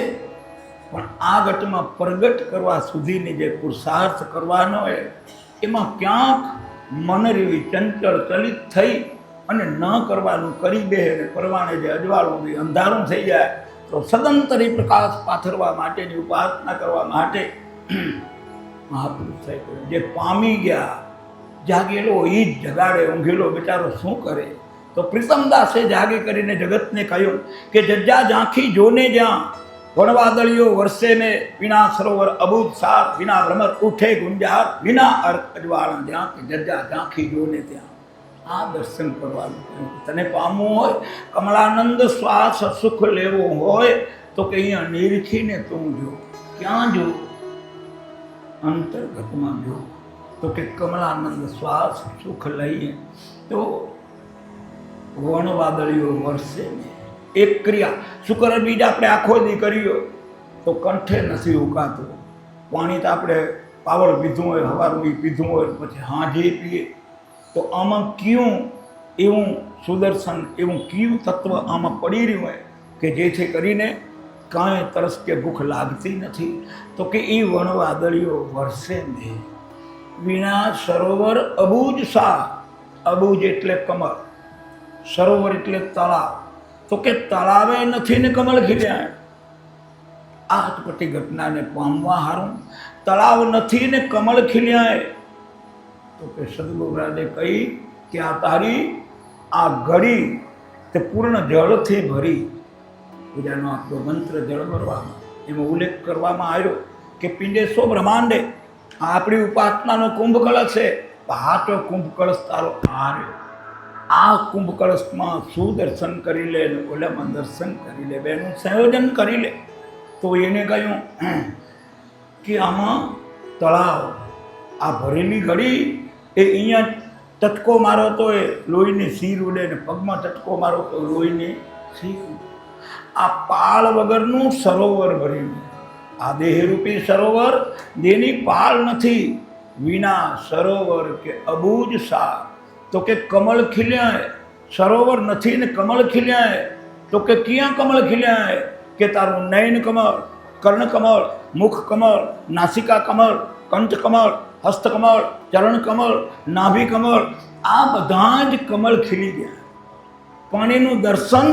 પણ આ ઘટમાં પ્રગટ કરવા સુધીની જે પુરુષાર્થ કરવાનો હોય એમાં ક્યાંક મન રેવી ચંચળ ચલિત થઈ અને ન કરવાનું કરી દે અને પરમાણે જે અજવાળું અંધારું થઈ જાય તો સદંતરી પ્રકાશ પાથરવા માટેની ઉપાસના કરવા માટે મહાપુરુષ સાહેબ જે પામી ગયા, જાગેલો એ જ જગાડે, ઊંઘેલો બિચારો શું કરે? તો પ્રીતમદાસે જાગી કરીને જગતને કહ્યું કે જજ્જા ઝાંખી જોને જ્યાં, વણવાદળીઓ વર્ષે મેં વિના સરોવર અબૂત સાર, વિના ભ્રમર ઉઠે ગુંજાર, વિના અર્ક અજવાળા જ્યાં, કે જજ્જા ઝાંખી જોને ત્યાં. આ દર્શન કરવાનું તને પામવું હોય, કમલાનંદ શ્વાસ સુખ લેવો હોય તો કે અહીંયા નિરીખીને તું જો. ક્યાં જો? અંતર્ગતમાં જો. તો કે કમલાનંદ શ્વાસ સુખ લઈએ તો વણવાદળીઓ વર્ષે એક ક્રિયા શુક્ર બીજ આપણે આખો દી કર્યો તો કંઠે નથી ઉકાતું. પાણી તો આપણે પાવળ પીધું હોય, સવારમાં પીધું હોય, પછી હાંજે પીએ તો આમાં કયું એવું સુદર્શન, એવું કયું તત્વ આમાં પડી રહ્યું હોય કે જેથી કરીને કાંઈ તરસ કે ભૂખ લાગતી નથી? તો કે એ વણવાદળીઓ વર્ષે નહીં. વિના સરોવર અબૂજ સા, અબૂજ એટલે કમળ, સરોવર એટલે તળાવ. તો કે તળાવે નથી ને કમળ ખીલ્યા. આ અટપટી ઘટનાને પામવા હારું તળાવ નથી ને કમળ ખીલ્યા. તો કે સદગુરુરાજે કહી કે આ તારી આ ઘડી તે પૂર્ણ જળથી ભરી. બીજાનો આપણો મંત્ર જળ ભરવામાં એમાં ઉલ્લેખ કરવામાં આવ્યો કે પિંડેશ્વર બ્રહ્માંડે આપણી ઉપાસનાનો કુંભ કળશ છે. હાચો કુંભ કળશ તારો આવ્યો. આ કુંભ કળશમાં શું દર્શન કરી લે ને ઓલામાં દર્શન કરી લે, બેનું સંયોજન કરી લે. તો એને કહ્યું કે આમાં તળાવ, આ ભરેલી ઘડી એ અહીંયા ટટકો મારો તો એ લોહીની શીર ઉડે ને પગમાં ટટકો મારો તો લોહીની શીર ઉડે. આ પાળ વગરનું સરોવર ભર્યું. આ દેહરૂપી સરોવર દેની પાળ નથી. વિના સરોવર કે અબૂજ સા, તો કે કમળ ખીલ્યા. સરોવર નથી ને કમળ ખીલ્યા. તો કે ક્યાં કમળ ખીલ્યા? કે તારું નયન કમળ, કર્ણ કમળ, મુખ કમળ, નાસિકા કમળ, કંઠ કમળ, હસ્ત કમળ, ચરણ કમળ, નાભી કમળ, આ બધા જ કમળ ખીલી ગયા. પાણીનું દર્શન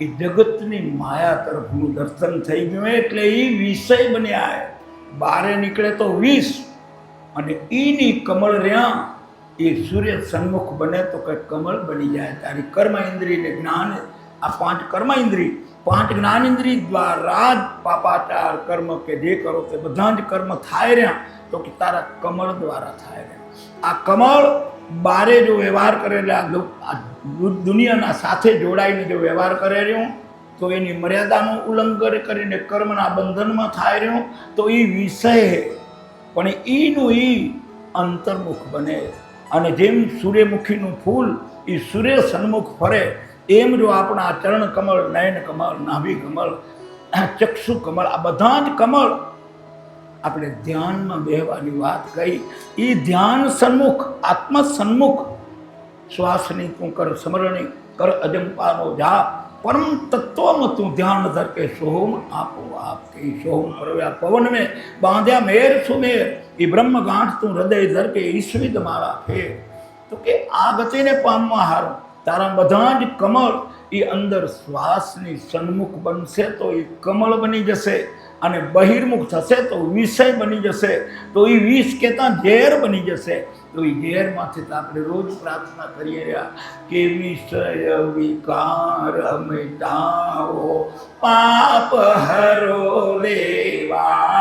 એ જગતની માયા તરફનું દર્શન થઈ ગયું એટલે એ વિષય બન્યા. બારે નીકળે તો વિષ, અને ઈની કમળ રહ્યા એ સૂર્ય સન્મુખ બને તો કંઈક કમળ બની જાય. તારી કર્મ ઇન્દ્રિય ને જ્ઞાન, આ 5 કર્મ ઇન્દ્રિય 5 જ્ઞાન ઇન્દ્રિય દ્વારા જ પાપાચાર કર્મ કે જે કરો તે બધા જ કર્મ થાય રહ્યા તો કે તારા કમળ દ્વારા થાય રહ્યા. આ કમળ બારે જો વ્યવહાર કરેલા દુનિયાના સાથે જોડાઈને જો વ્યવહાર કરે રહ્યો તો એની મર્યાદાનું ઉલ્લંઘન કરીને કર્મના બંધનમાં થાય રહ્યો તો એ વિષય પણ ઈનું ઈ અંતર્મુખ બને. અને જેમ સૂર્યમુખીનું ફૂલ એ સૂર્ય સન્મુખ ફરે એમ જો આપણા ચરણ કમળ, નયન કમળ, નાભી કમળ, ચક્ષુ કમળ, આ બધા જ કમળ આપણે ધ્યાનમાં બેહવાની વાત કહી. એ ધ્યાન સન્મુખ, આત્મ સન્મુખ, શ્વાસની તું કર સ્મરણી, કર અજંપાનો જાપ, પરમ તત્વમાં તું ધ્યાન ધર કે સોહમ આપો આપ કે સોહમ પરવ્યા પવન મેં બાંધ્યા મેર સુમેર, એ બ્રહ્મ ગાંઠ તું હૃદય ધર કે ઈશ્વિદ મારા ફેર. તો કે આ ગતિને પામવા હારું તારા બધા જ કમળ એ અંદર શ્વાસની સન્મુખ બનશે તો એ કમળ બની જશે, અને બહિર્મુખ થશે તો વિષય બની જશે, તો એ વિષ કહેતા ઝેર બની જશે. તો એ ઝેરમાંથી તો આપણે રોજ પ્રાર્થના કરીએ રહ્યા કે વિષય વિકાર મિટાવો, પાપ હરો દેવા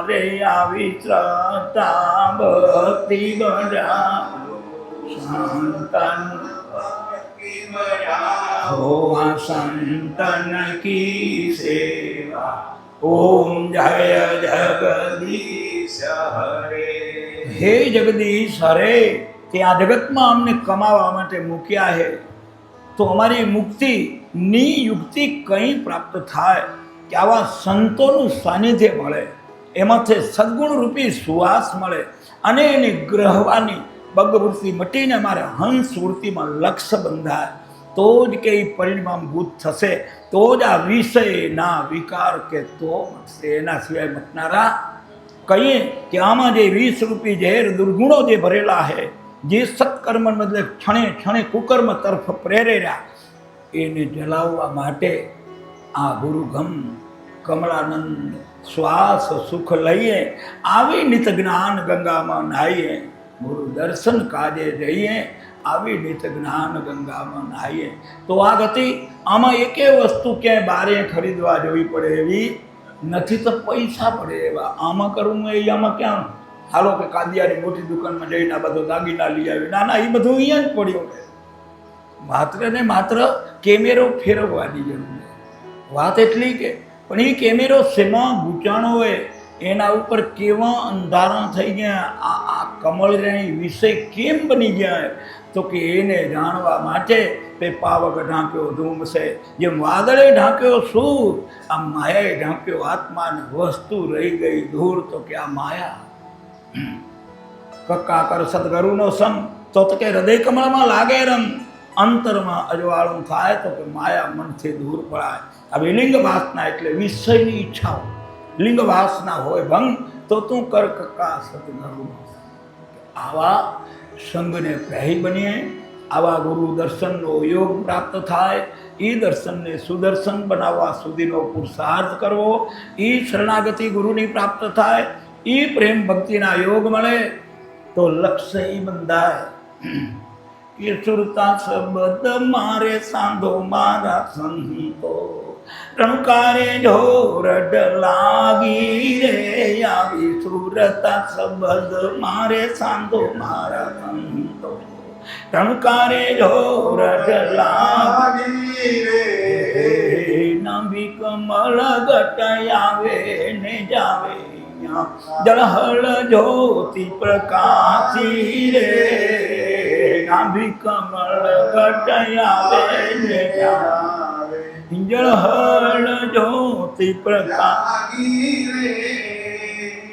રે, આવી શ્રદ્ધા ભક્તિ બજાવો, સંતન हो संतन की सेवा, ओम जय जगदीश हरे. हे जगदीश हरे, કે આ જગતમાં અમને કમાવા માટે મૂક્યા છે તો અમારી મુક્તિની યુક્તિ કંઈ પ્રાપ્ત થાય કે આવા સંતોનું સાનિધ્ય મળે, એમાંથી સદગુણ રૂપી સુવાસ મળે, અને એની ગ્રહવાની બગવૃત્તિ મટીને અમારે હંસ વૃત્તિમાં લક્ષ્ય બંધાય તો જ કે એ પરિણામભૂત થશે, તો જ આ વિષયના વિકાર કે તો મળશે. એના સિવાય મટનારા કહીએ કે આમાં જે 20 રૂપી ઝેર દુર્ગુણો જે ભરેલા છે, જે સત્કર્મ બદલે ક્ષણે ક્ષણે કુકર્મ તરફ પ્રેરેર્યા, એને જલાવવા માટે આ ગુરુગમ કમળાનંદ શ્વાસ સુખ લઈએ, આવી નિત જ્ઞાન ગંગામાં નાહીએ, ગુરુ દર્શન કાજે જઈએ, આવી નિત જ્ઞાન ગંગામાં નાહીએ. તો આ ગતિ આમાં એકે વસ્તુ ક્યાંય બારે ખરીદવા જવી પડે એવી નથી, તો પૈસા પડે એવા. આમાં કરવું એ આમાં ક્યાં હાલો કે કાદિયાની મોટી દુકાનમાં જઈને આ બધો દાગીના લઈ આવી, ના ના, એ બધું અહીંયા જ પડ્યું છે. માત્ર ને માત્ર કેમેરો ફેરવવાની જરૂર છે. વાત એટલી કે પણ એ કેમેરો શેમાં ગૂંચાણો હોય, એના ઉપર કેવા અંધારા થઈ ગયા, આ કમળરાણી વિષય કેમ બની ગયા, તો કે એને જાણવા માટે તે પાવક ઢાંક્યો ધૂમ છે, જેમ વાદળે ઢાંક્યો સૂર, આ માયાએ ઢાંક્યો આત્માને વસ્તુ રહી ગઈ દૂર. તો કે આ માયા કક્કા કર સદગુરુનો સંગ તો કે હૃદય કમળમાં લાગે રંગ, અંતરમાં અજવાળું થાય તો કે માયા મનથી દૂર પડાય. હવે લિંગ વાસના એટલે વિષયની ઈચ્છાઓ, લિંગ વાસના હોય ભંગ તો તું કર કક્કા સદગુરુ. આવા સંઘને પ્રાહી બનીએ, આવા ગુરુ દર્શનનો યોગ પ્રાપ્ત થાય, એ દર્શનને સુદર્શન બનાવવા સુધીનો પુરુષાર્થ કરવો, એ શરણાગતિ ગુરુની પ્રાપ્ત થાય, એ પ્રેમ ભક્તિના યોગ મળે તો લક્ષ્ય એ બંધાય કે સુરતા શબ્દ મારે સાંધો મારા સંતો, રણકારે જોરડ લાગી રે, આવી સુરતા શબ્દ મારે સાંધો મારા સંતો, રણકારે જોરડ લાગી રે, નભી કમળ ગટાવે ને જાવે, જળહળ જ્યોતિ પ્રકાશી રે, નાભી કમળ ગટાવે ને જાવે, જળહળ જ્યોતિ પ્રકાશી રે.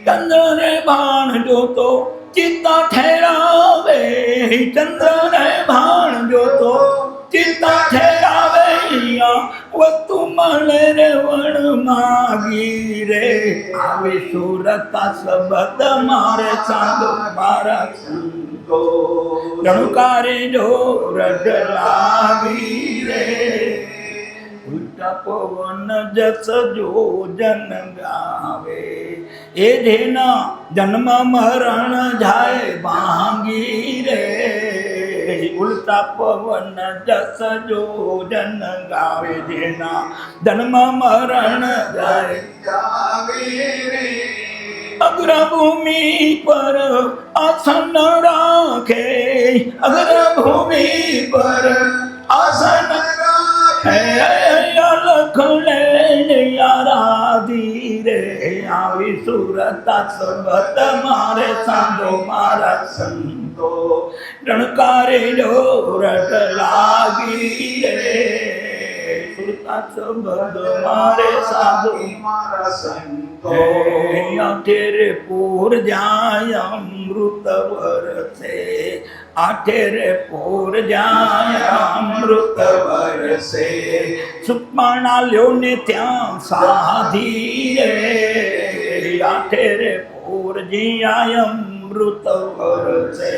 ચંદ્ર ને બાણ જોતો ચિત્તા ઠેરાવે, ચંદ્ર ને બાણ જોતો ચિત્તા ઠેરાવે, વસ્તુ મળે રે વણ માગી રે, આવી સુરતા શબ્દ મારે સાંધો મારા સંતો, રણકારે જોરડ લાગી રે, ઉલટા પવન જસ જો જન ગાવે, એ જેના જન્મ મરણ જાય ભાંગી રે, ઉલટા પવન જસ જો જન ગાવે, જેના જન્મ મરણ જાય જાવે રે. અગ્રભૂમિ પર આસન રાખે, અગ્રભૂમિ પર આસન રાખે, અલખ લઈને આરાધી રે, આવી સુરતા સબત મારે સાંધો મારા સંતો, રણકારે જોરટ લાગી રે, સુરતા સબત મારે સાંધો મારા સંતો. આઠેરે પૂર જાય અમૃત વરસે, આઠેરે પૂર જાય અમૃત વરસે, સુકમાણા લ્યો ને ત્યાં સાધી રે, આઠેરે પૂર જાય અમૃત વરસે,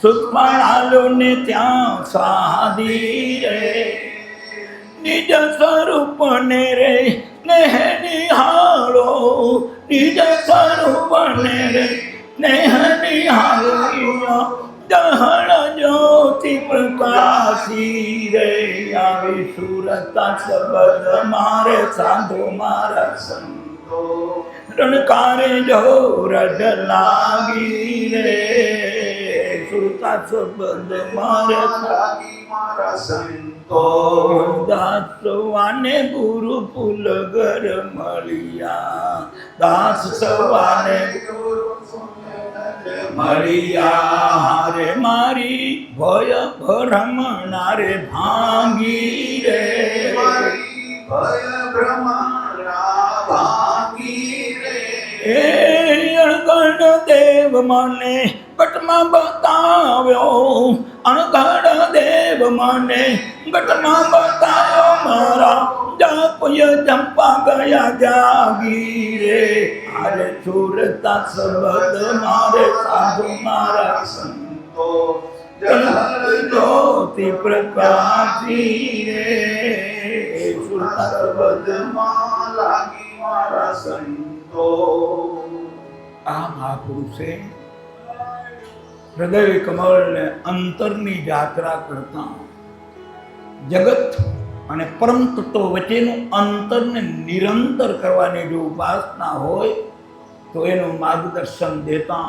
સુકમાણા લ્યો ને ત્યાં સાધી રે, નિજ સ્વરૂપ ને રે સ્નેહ નિહાળો, નિજ સ્વરૂપ ને રે સ્નેહ નિહાળો, દહણ જ્યોતિ પ્રકાશી રે, આવી સુરતા શબ્દ મારે સાંધો મારા સંતો, રણકારે જોરડ લાગી રે, સુરતા શબ્દ મારે લાગી મારા સંતો. દાસ સવાને ગુરુ ફૂલ ઘર મળ્યા, દાસ સવાને મળ્યા રે, મારી ભય ભ્રમણારે ભાંગી રે, મારી ભય ભ્રમણા ભાંગી રે. એ અણગણ દેવ મને ઘટમાં બતાવ્યો, અણગણ દેવ મને ઘટમાં બતાવ્યો, મારા જાપય જંપા ગયા જાગી રે, આરે સુરતા શબ્દ મારે સાધુ મારા સંતો, જ્યોતિ પ્રકાશી રે, સુરતા શબ્દ માં લાગી મારા સંતો. આ મહાપુરુષે હૃદય કમળને અંતરની યાત્રા કરતા જગત અને પરમ તત્વ વચ્ચેનું અંતરને નિરંતર કરવાની જો ઉપાસના હોય તો એનું માર્ગદર્શન દેતા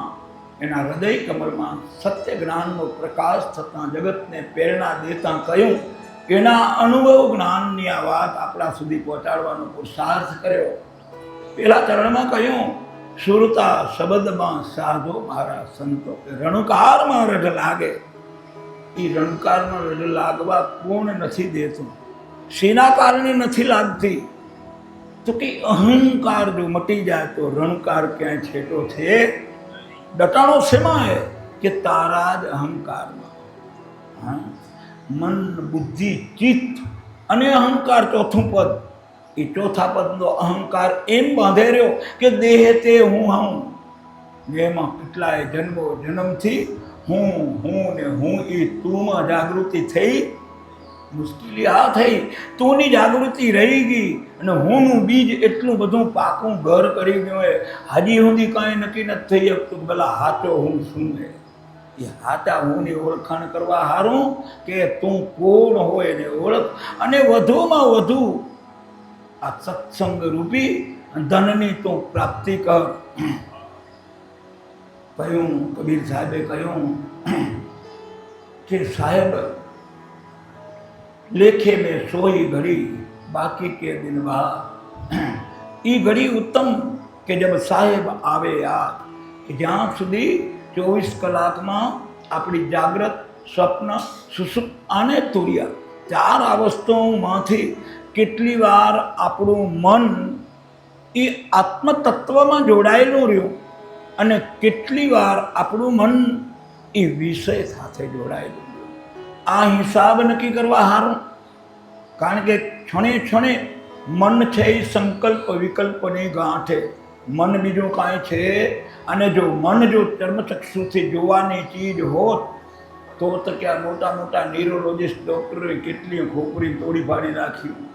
એના હૃદય કમળમાં સત્ય જ્ઞાનનો પ્રકાશ થતાં જગતને પ્રેરણા દેતા કહ્યું, એના અનુભવ જ્ઞાનની આ વાત આપણા સુધી પહોંચાડવાનો પુરુષાર્થ કર્યો. પહેલા ચરણમાં કહ્યું, સુરતા શબ્દમાં સાધો મારા સંતો, રણુકારમાં રઢ લાગે. એ રણકારમાં રઢ લાગવા કોણ નથી દેતું? શેના કારણે નથી લાગતી? તો કે અહંકાર જો મટી જાય તો રણકાર ક્યાંય છેટો છે? ડટાણો શેમાં હે કે તારા જ અહંકારમાં. હા, મન બુદ્ધિ ચિત્ત અને અહંકાર ચોથું પદ, એ ચોથા પદનો અહંકાર એમ બાંધે રહ્યો કે દેહ તે હું, એમાં કેટલાય જન્મથી હું ને હું એ તુંમાં જાગૃતિ થઈ. મુશ્કેલી આ થઈ, તુંની જાગૃતિ રહી ગઈ અને હુંનું બીજ એટલું બધું પાકું ઘર કરી ગયું હોય, હજી સુધી કાંઈ નક્કી નથી થઈ શકતું ભલા હાચો હું શું હે. એ હાચા હુંની ઓળખાણ કરવા હારું કે તું કોણ હોય એને ઓળખ, અને વધુમાં વધુ આ સત્સંગ રૂપી ધનની તું પ્રાપ્તિ કર. કહ્યું, કબીર સાહેબે કહ્યું કે સાહેબ लेखे में सोई घड़ी बाकी के दिन बाद, ये घड़ी उत्तम के जब साहेब आवे याद, कि જ્યાં સુધી 24 કલાકમાં આપણી જાગ્રત, સ્વપ્ન, સુષુપ્ત અને તુર્ય ચાર અવસ્થાઓમાંથી કેટલી વાર આપણું મન એ આત્મતત્વમાં જોડાયેલું રહ્યું અને કેટલી વાર આપણું મન એ વિષય સાથે જોડાયેલું. આ હિસાબ નક્કી કરવા હારું, કારણ કે ક્ષણે ક્ષણે મન છે એ સંકલ્પ વિકલ્પની ગાંઠે. મન બીજું કાંઈ છે, અને જો મન જો ચર્મચક્ષુથી જોવાની ચીજ હોત તો કે આ મોટા મોટા ન્યુરોલોજિસ્ટ ડૉક્ટરોએ કેટલી ખોપરી તોડી પાડી નાખ્યું.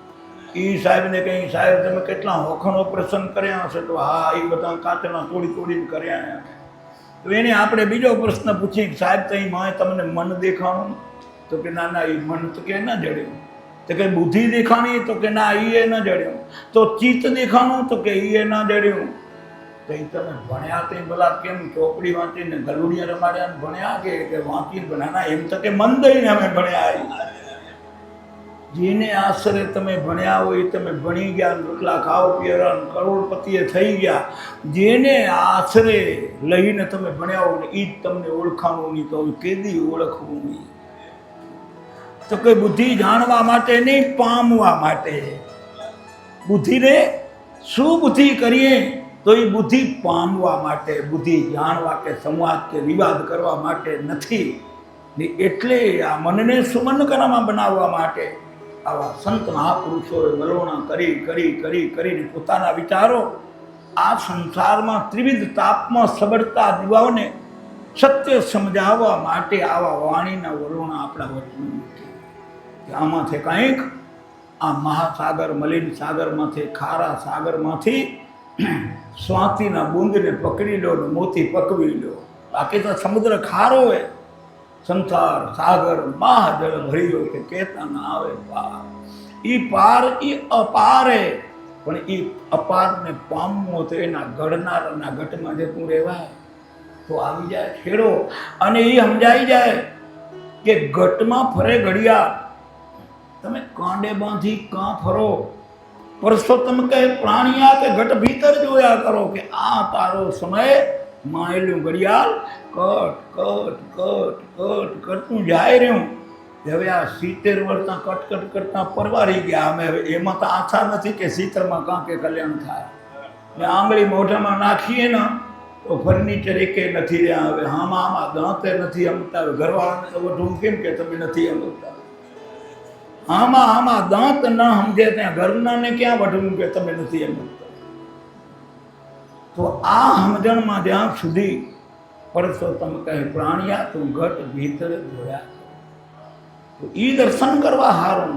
એ સાહેબને કહી, સાહેબ તમે કેટલા વખણ ઓપરેશન કર્યા હશે? તો હા, એ બધા કાચના તોડીને કર્યા. તો એને આપણે બીજો પ્રશ્ન પૂછી, સાહેબ તો માએ તમને મન દેખાણું? તો કે ના ના, એ મન તો કે ના જડ્યું. તો કે બુદ્ધિ દેખાણી? તો કે ના, એ ન જડ્યું. તો ચિત્ત દેખાણું? તો કે એ ના જડ્યું. તો એ તમે ભણ્યા તે ભલા કેમ ચોપડી વાંચીને ગલુડિયા રમાડ્યા ભણ્યા કે વાંચીને ભણ્યા? ના, એમ તો કે મન દઈને અમે ભણ્યા. જેને આશરે તમે ભણ્યા હોય તમે ભણી ગયા, રોટલા ખાઓ પીરા, કરોડપતિએ થઈ ગયા. જેને આશરે લઈને તમે ભણ્યા હોય ને એ જ તમને ઓળખાણું નહીં. તો કેદી ઓળખવું નહીં? તો કે બુદ્ધિ જાણવા માટે નહીં, પામવા માટે. બુદ્ધિને શું બુદ્ધિ કરીએ? તો એ બુદ્ધિ પામવા માટે, બુદ્ધિ જાણવા કે સંવાદ કે વિવાદ કરવા માટે નથી. એટલે આ મનને સુમનકરમાં બનાવવા માટે આવા સંત મહાપુરુષોએ વલોણા કરીને પોતાના વિચારો આ સંસારમાં ત્રિવિધ તાપમાં સબળતા દીવાઓને સત્ય સમજાવવા માટે આવા વાણીના વલોણા આપણા વચમાં મૂકે. આમાંથી કંઈક આ મહાસાગર, મલિન સાગરમાંથી, ખારા સાગરમાંથી સ્વાતિના બુંદને પકડી લો ને મોતી પકવી લો. બાકી તો સમુદ્ર ખારો હોય, સંસાર સાગર મહાજળ ભર્યો કે કહેતા ના આવે પાર. એ પાર એ અપારે, પણ એ અપારને પામવો તો એના ઘડનારના ઘટમાં જતું રહેવાય તો આવી જાય છેડો. અને એ સમજાઈ જાય કે ઘટમાં ફરે ઘડિયાળ, તમે કાંડે બાંધી કાં ફરો? પરસોત્તમ કહે પ્રાણિયા કે ઘટ ભીતર જોયા કરો કે આ તારો સમય માયેલું ઘડિયાળ કટ કરતું જાય રહ્યું. હવે આ 70 વર્ષના કટ કરતા પરવારી ગયા અમે. હવે એમાં તો આશા નથી કે 70માં કાં કે કલ્યાણ થાય. ને આંગળી મોઢામાં નાખીએ ને તો ફર્નિચર એકે નથી રહ્યા. હવે આમાં દાંતે નથી અમતા. ઘરવાળાને તો વધુ કેમ કે તમે નથી અમતા? આમાં દાંત ન સમજે ત્યાં ઘરનાને ક્યાં વઢવું કે તમે નથી અમતા? તો આ સમજણમાં જ્યાં સુધી પરસોત્તમ કહે પ્રાણિયા તું ઘટ ભીતર જોયા. તો એ દર્શન કરવા હારું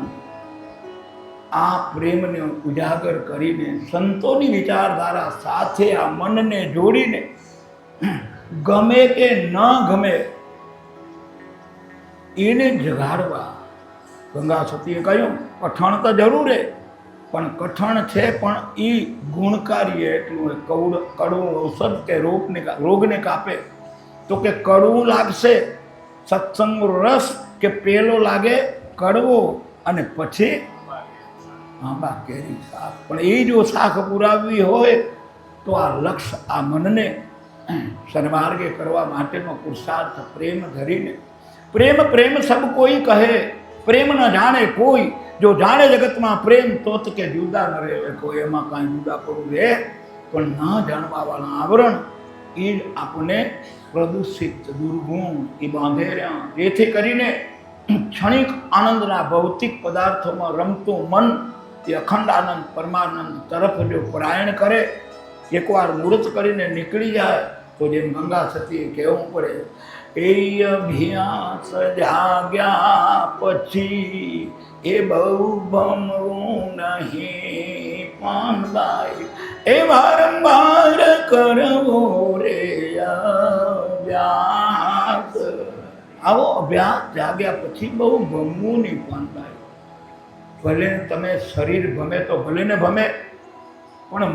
આ પ્રેમને ઉજાગર કરીને સંતોની વિચારધારા સાથે આ મનને જોડીને ગમે કે ન ગમે એને જગાડવા. ગંગા સતીએ કહ્યું કઠણ તો જરૂર છે, પણ કઠણ છે પણ એ ગુણકારી એટલું. કડવું ઔષધ કે રોગને કાપે. તો કે કડવું લાગશે સત્સંગ રસ કે પેલો લાગે કડવો અને પછી આંબા કેરી શાક. પણ એ જો શાક પુરાવવી હોય તો આ લક્ષ્ય આ મનને સન્માર્ગે કરવા માટેનો પુરુષાર્થ પ્રેમ ધરીને. પ્રેમ સબ કોઈ કહે, પ્રેમ ન જાણે કોઈ. જો જાણે જગતમાં પ્રેમ તો કે જુદા ન રહે કોઈ. એમાં કાંઈ જુદા પડવું રહે, પણ ન જાણવાવાળા આવરણ એ જ આપણને પ્રદૂષિત દુર્ગુણ એ બાંધે રહ્યા. જેથી કરીને ક્ષણિક આનંદના ભૌતિક પદાર્થોમાં રમતું મન એ અખંડ આનંદ પરમાનંદ તરફ જો પરાયણ કરે, એકવાર મૂર્ત કરીને નીકળી જાય તો જેમ ગંગા સતીએ કહેવું પડે એ અભ્યાસ જાગ્યા પછી એ બહુ ભમવું નહીં પાનબાઈ. એ વારંવાર કરવો રે અભ્યાસ. આવો અભ્યાસ જાગ્યા પછી બહુ ભમવું નહીં પાનબાઈ. ભલે તમે શરીર ભમે તો ભલે ને ભમે, પણ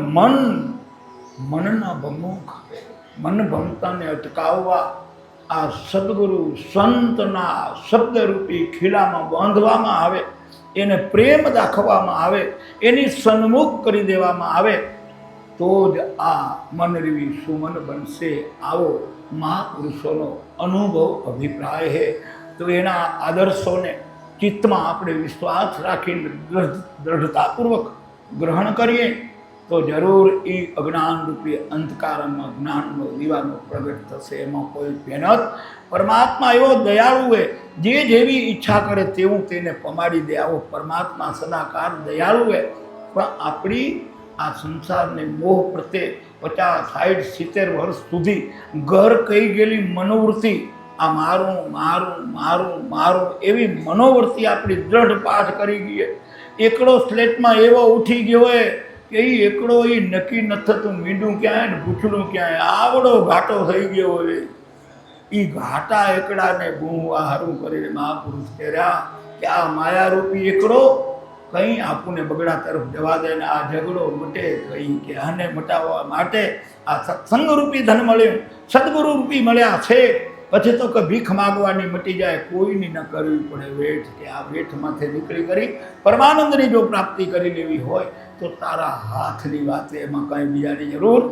મનના ભમવું ખાવે. મન ભમતાને અટકાવવા આ સદગુરુ સંતના શબ્દરૂપી ખીલામાં બાંધવામાં આવે, એને પ્રેમ દાખવવામાં આવે, એની સન્મુખ કરી દેવામાં આવે તો જ આ મનરીવી સુમન બનશે. આવો મહાપુરુષોનો અનુભવ અભિપ્રાય છે. તો એના આદર્શોને ચિત્તમાં આપણે વિશ્વાસ રાખીને દ્રઢતાપૂર્વક ગ્રહણ કરીએ તો જરૂર એ અજ્ઞાનરૂપી અંધકારમાં જ્ઞાનનો દીવાનો પ્રગટ થશે. એમાં કોઈ મહેનત. પરમાત્મા એવો દયાળુ હોય, જે જેવી ઈચ્છા કરે તેવું તેને પમાડી દે. આવો પરમાત્મા સદાકાળ દયાળુ હોય, પણ આપણી આ સંસારને મોહ પ્રત્યે 50, 60, 70 વર્ષ સુધી ઘર કહી ગયેલી મનોવૃત્તિ આ મારું મારું મારું મારું એવી મનોવૃત્તિ આપણી દ્રઢ પાઠ કરી ગઈ. એકડો સ્લેટમાં એવો ઉઠી ગયો હોય કે એ એકડો એ નક્કી ન થતું મીંડું ક્યાંય ને ભૂછડું ક્યાંય, આવડો ઘાટો થઈ ગયો હોય. એ ઘાટા એકડાને ગુંવા હારું કરીને મહાપુરુષ કહેર્યા કે આ માયારૂપી એકડો કંઈ આપણને બગડા તરફ જવા દે ને આ ઝઘડો મટે કંઈ કે આને મટાવવા માટે આ સત્સંગરૂપી ધન મળ્યું, સદગુરુરૂપી મળ્યા છે. પછી તો કે ભીખ માગવાની મટી જાય, કોઈની ન કરવી પડે વેઠ, કે આ વેઠમાંથી નીકળી કરી પરમાનંદની જો પ્રાપ્તિ કરી લેવી હોય તો તારા હાથની વાત, એમાં કંઈ બીજાની જરૂર.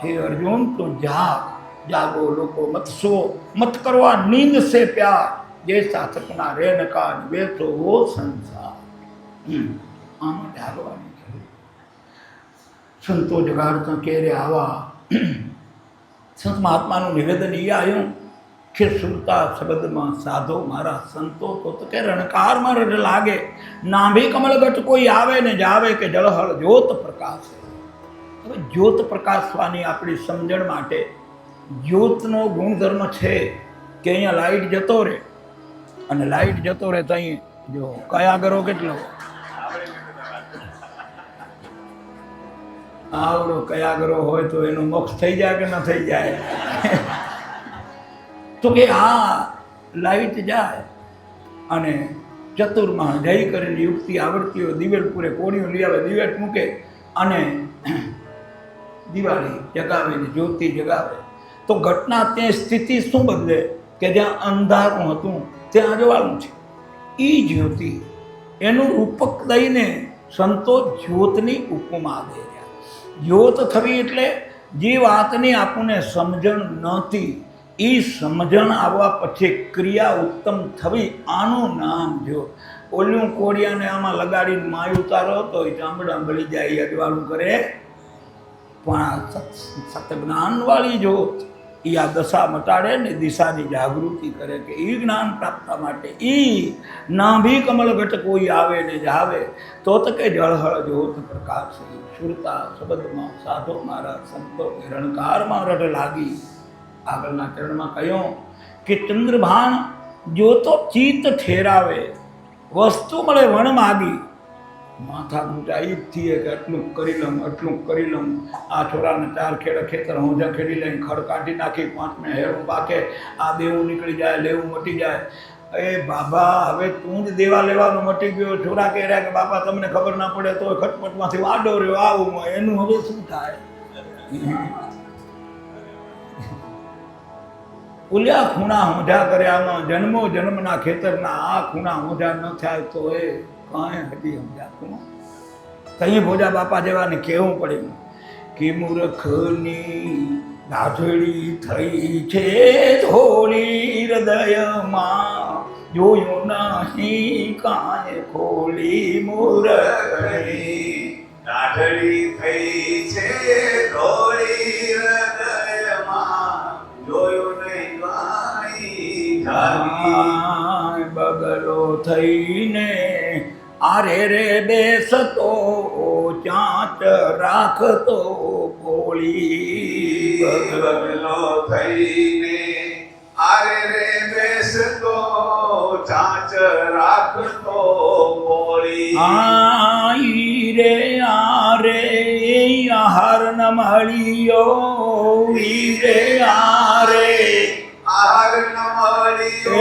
હે અર્જુન તો જાગો લોકો મત સો, મત કરવા નીંદ સે પ્યાર, જૈસા સપના રે નકા બેસો વો સંસાર. આમાં જાગવાની જરૂર. સંતો જગાડતા કે રે આવા સંત મહાત્માનું નિવેદન એ આવ્યું કે સુરતા શબ્દમાં સાધો મારા સંતો તો કે રણકારમાં રડ લાગે, નાભી કમળગટ કોઈ આવે ને જાવે કે જળહળ જ્યોત પ્રકાશ. હવે જ્યોત પ્રકાશવાની આપણી સમજણ માટે જ્યોતનો ગુણધર્મ છે કે અહીંયા લાઇટ જતો રહે, અને લાઇટ જતો રહે તો અહીં જો કયા કરો કેટલો આવડો કયાગરો હોય તો એનો મોક્ષ થઈ જાય કે ન થઈ જાય? તો કે આ લાઈટ જાય અને ચતુર્માં જઈ કરીને યુક્તિ આવડતી હોય દિવેલપુરે કોળીઓ લઈ આવે, દિવેટ મૂકે અને દિવાળી જગાવે ને જ્યોતિ જગાવે. તો ઘટના ત્યાં સ્થિતિ શું બદલે કે જ્યાં અંધારું હતું ત્યાં અજવાળું છે. એ જ્યોતિ એનું રૂપક દઈને સંતો જ્યોતની ઉપમા દે. જ્યોત થવી એટલે જે વાતની આપણને સમજણ નહોતી એ સમજણ આવવા પછી ક્રિયા ઉત્તમ થવી, આનું નામ જ્યોત. ઓલું કોડિયાને આમાં લગાડીને માય ઉતારો તો એ ચામડા બળી જાય, અજવાળું કરે. પણ આ સતજ્ઞાનવાળી જ્યોત એ આ દશા મટાડે ને દિશાની જાગૃતિ કરે કે એ જ્ઞાન પ્રાપ્ત માટે એ નાભી કમળ ઘટ કોઈ આવે ને જાવે તો કે જળહળ જ્યોત પ્રકાશ. સુરતા શબ્દમાં સાધો મારા સંતો રણકારમાં રઢ લાગી. આગળના ચરણમાં કહ્યું કે ચંદ્રભાન જ્યોતો ચિત્ત ઠેરાવે, વસ્તુ મળે વણ માગી. માથા ઊંચાઈ થઈએ કે આટલું કરી લઉં આટલું કરી લઉં. આ છોરાને 4 ખેડા ખેતર હોંજા ખેડી લઈને ખડ કાઢી નાખી, 5મે હેરું પાકે, આ દેવું નીકળી જાય, લેવું મટી જાય. એ બાબા હવે તું જ દેવા લેવાનું મટી ગયો. છોરા કહે રહ્યા કે બાપા તમને ખબર ના પડે તો ખટપટમાંથી વાડો રહ્યો આવું, એનું હવે શું થાય? ઉલ્યા ખૂણા હોંજા કર્યામાં જન્મો જન્મના ખેતરના આ ખૂણા હોંજા ન થાય તો એ કાંઈ હજી સમજાતું. કઈ ભોજા બાપા જેવાને કહેવું પડે કે મૂર્ખની ગાજડી થઈ છે થોડી હૃદયમાં, જોયું નહીં કાંઈ ખોલી મૂર્ખની. ગાજડી થઈ છે થોડી હૃદયમાં, જોયું નહીં કાંઈ બગલો થઈને આરે રે બેસતો, ચાંચ રાખતો પોળી. બગલો થઈને આરે રે બેસતો, ચાંચ રાખતો પોળી. આઈ રે આરે આહાર ન મળ્યો, ઈ રે આરે આહાર ન મળ્યો,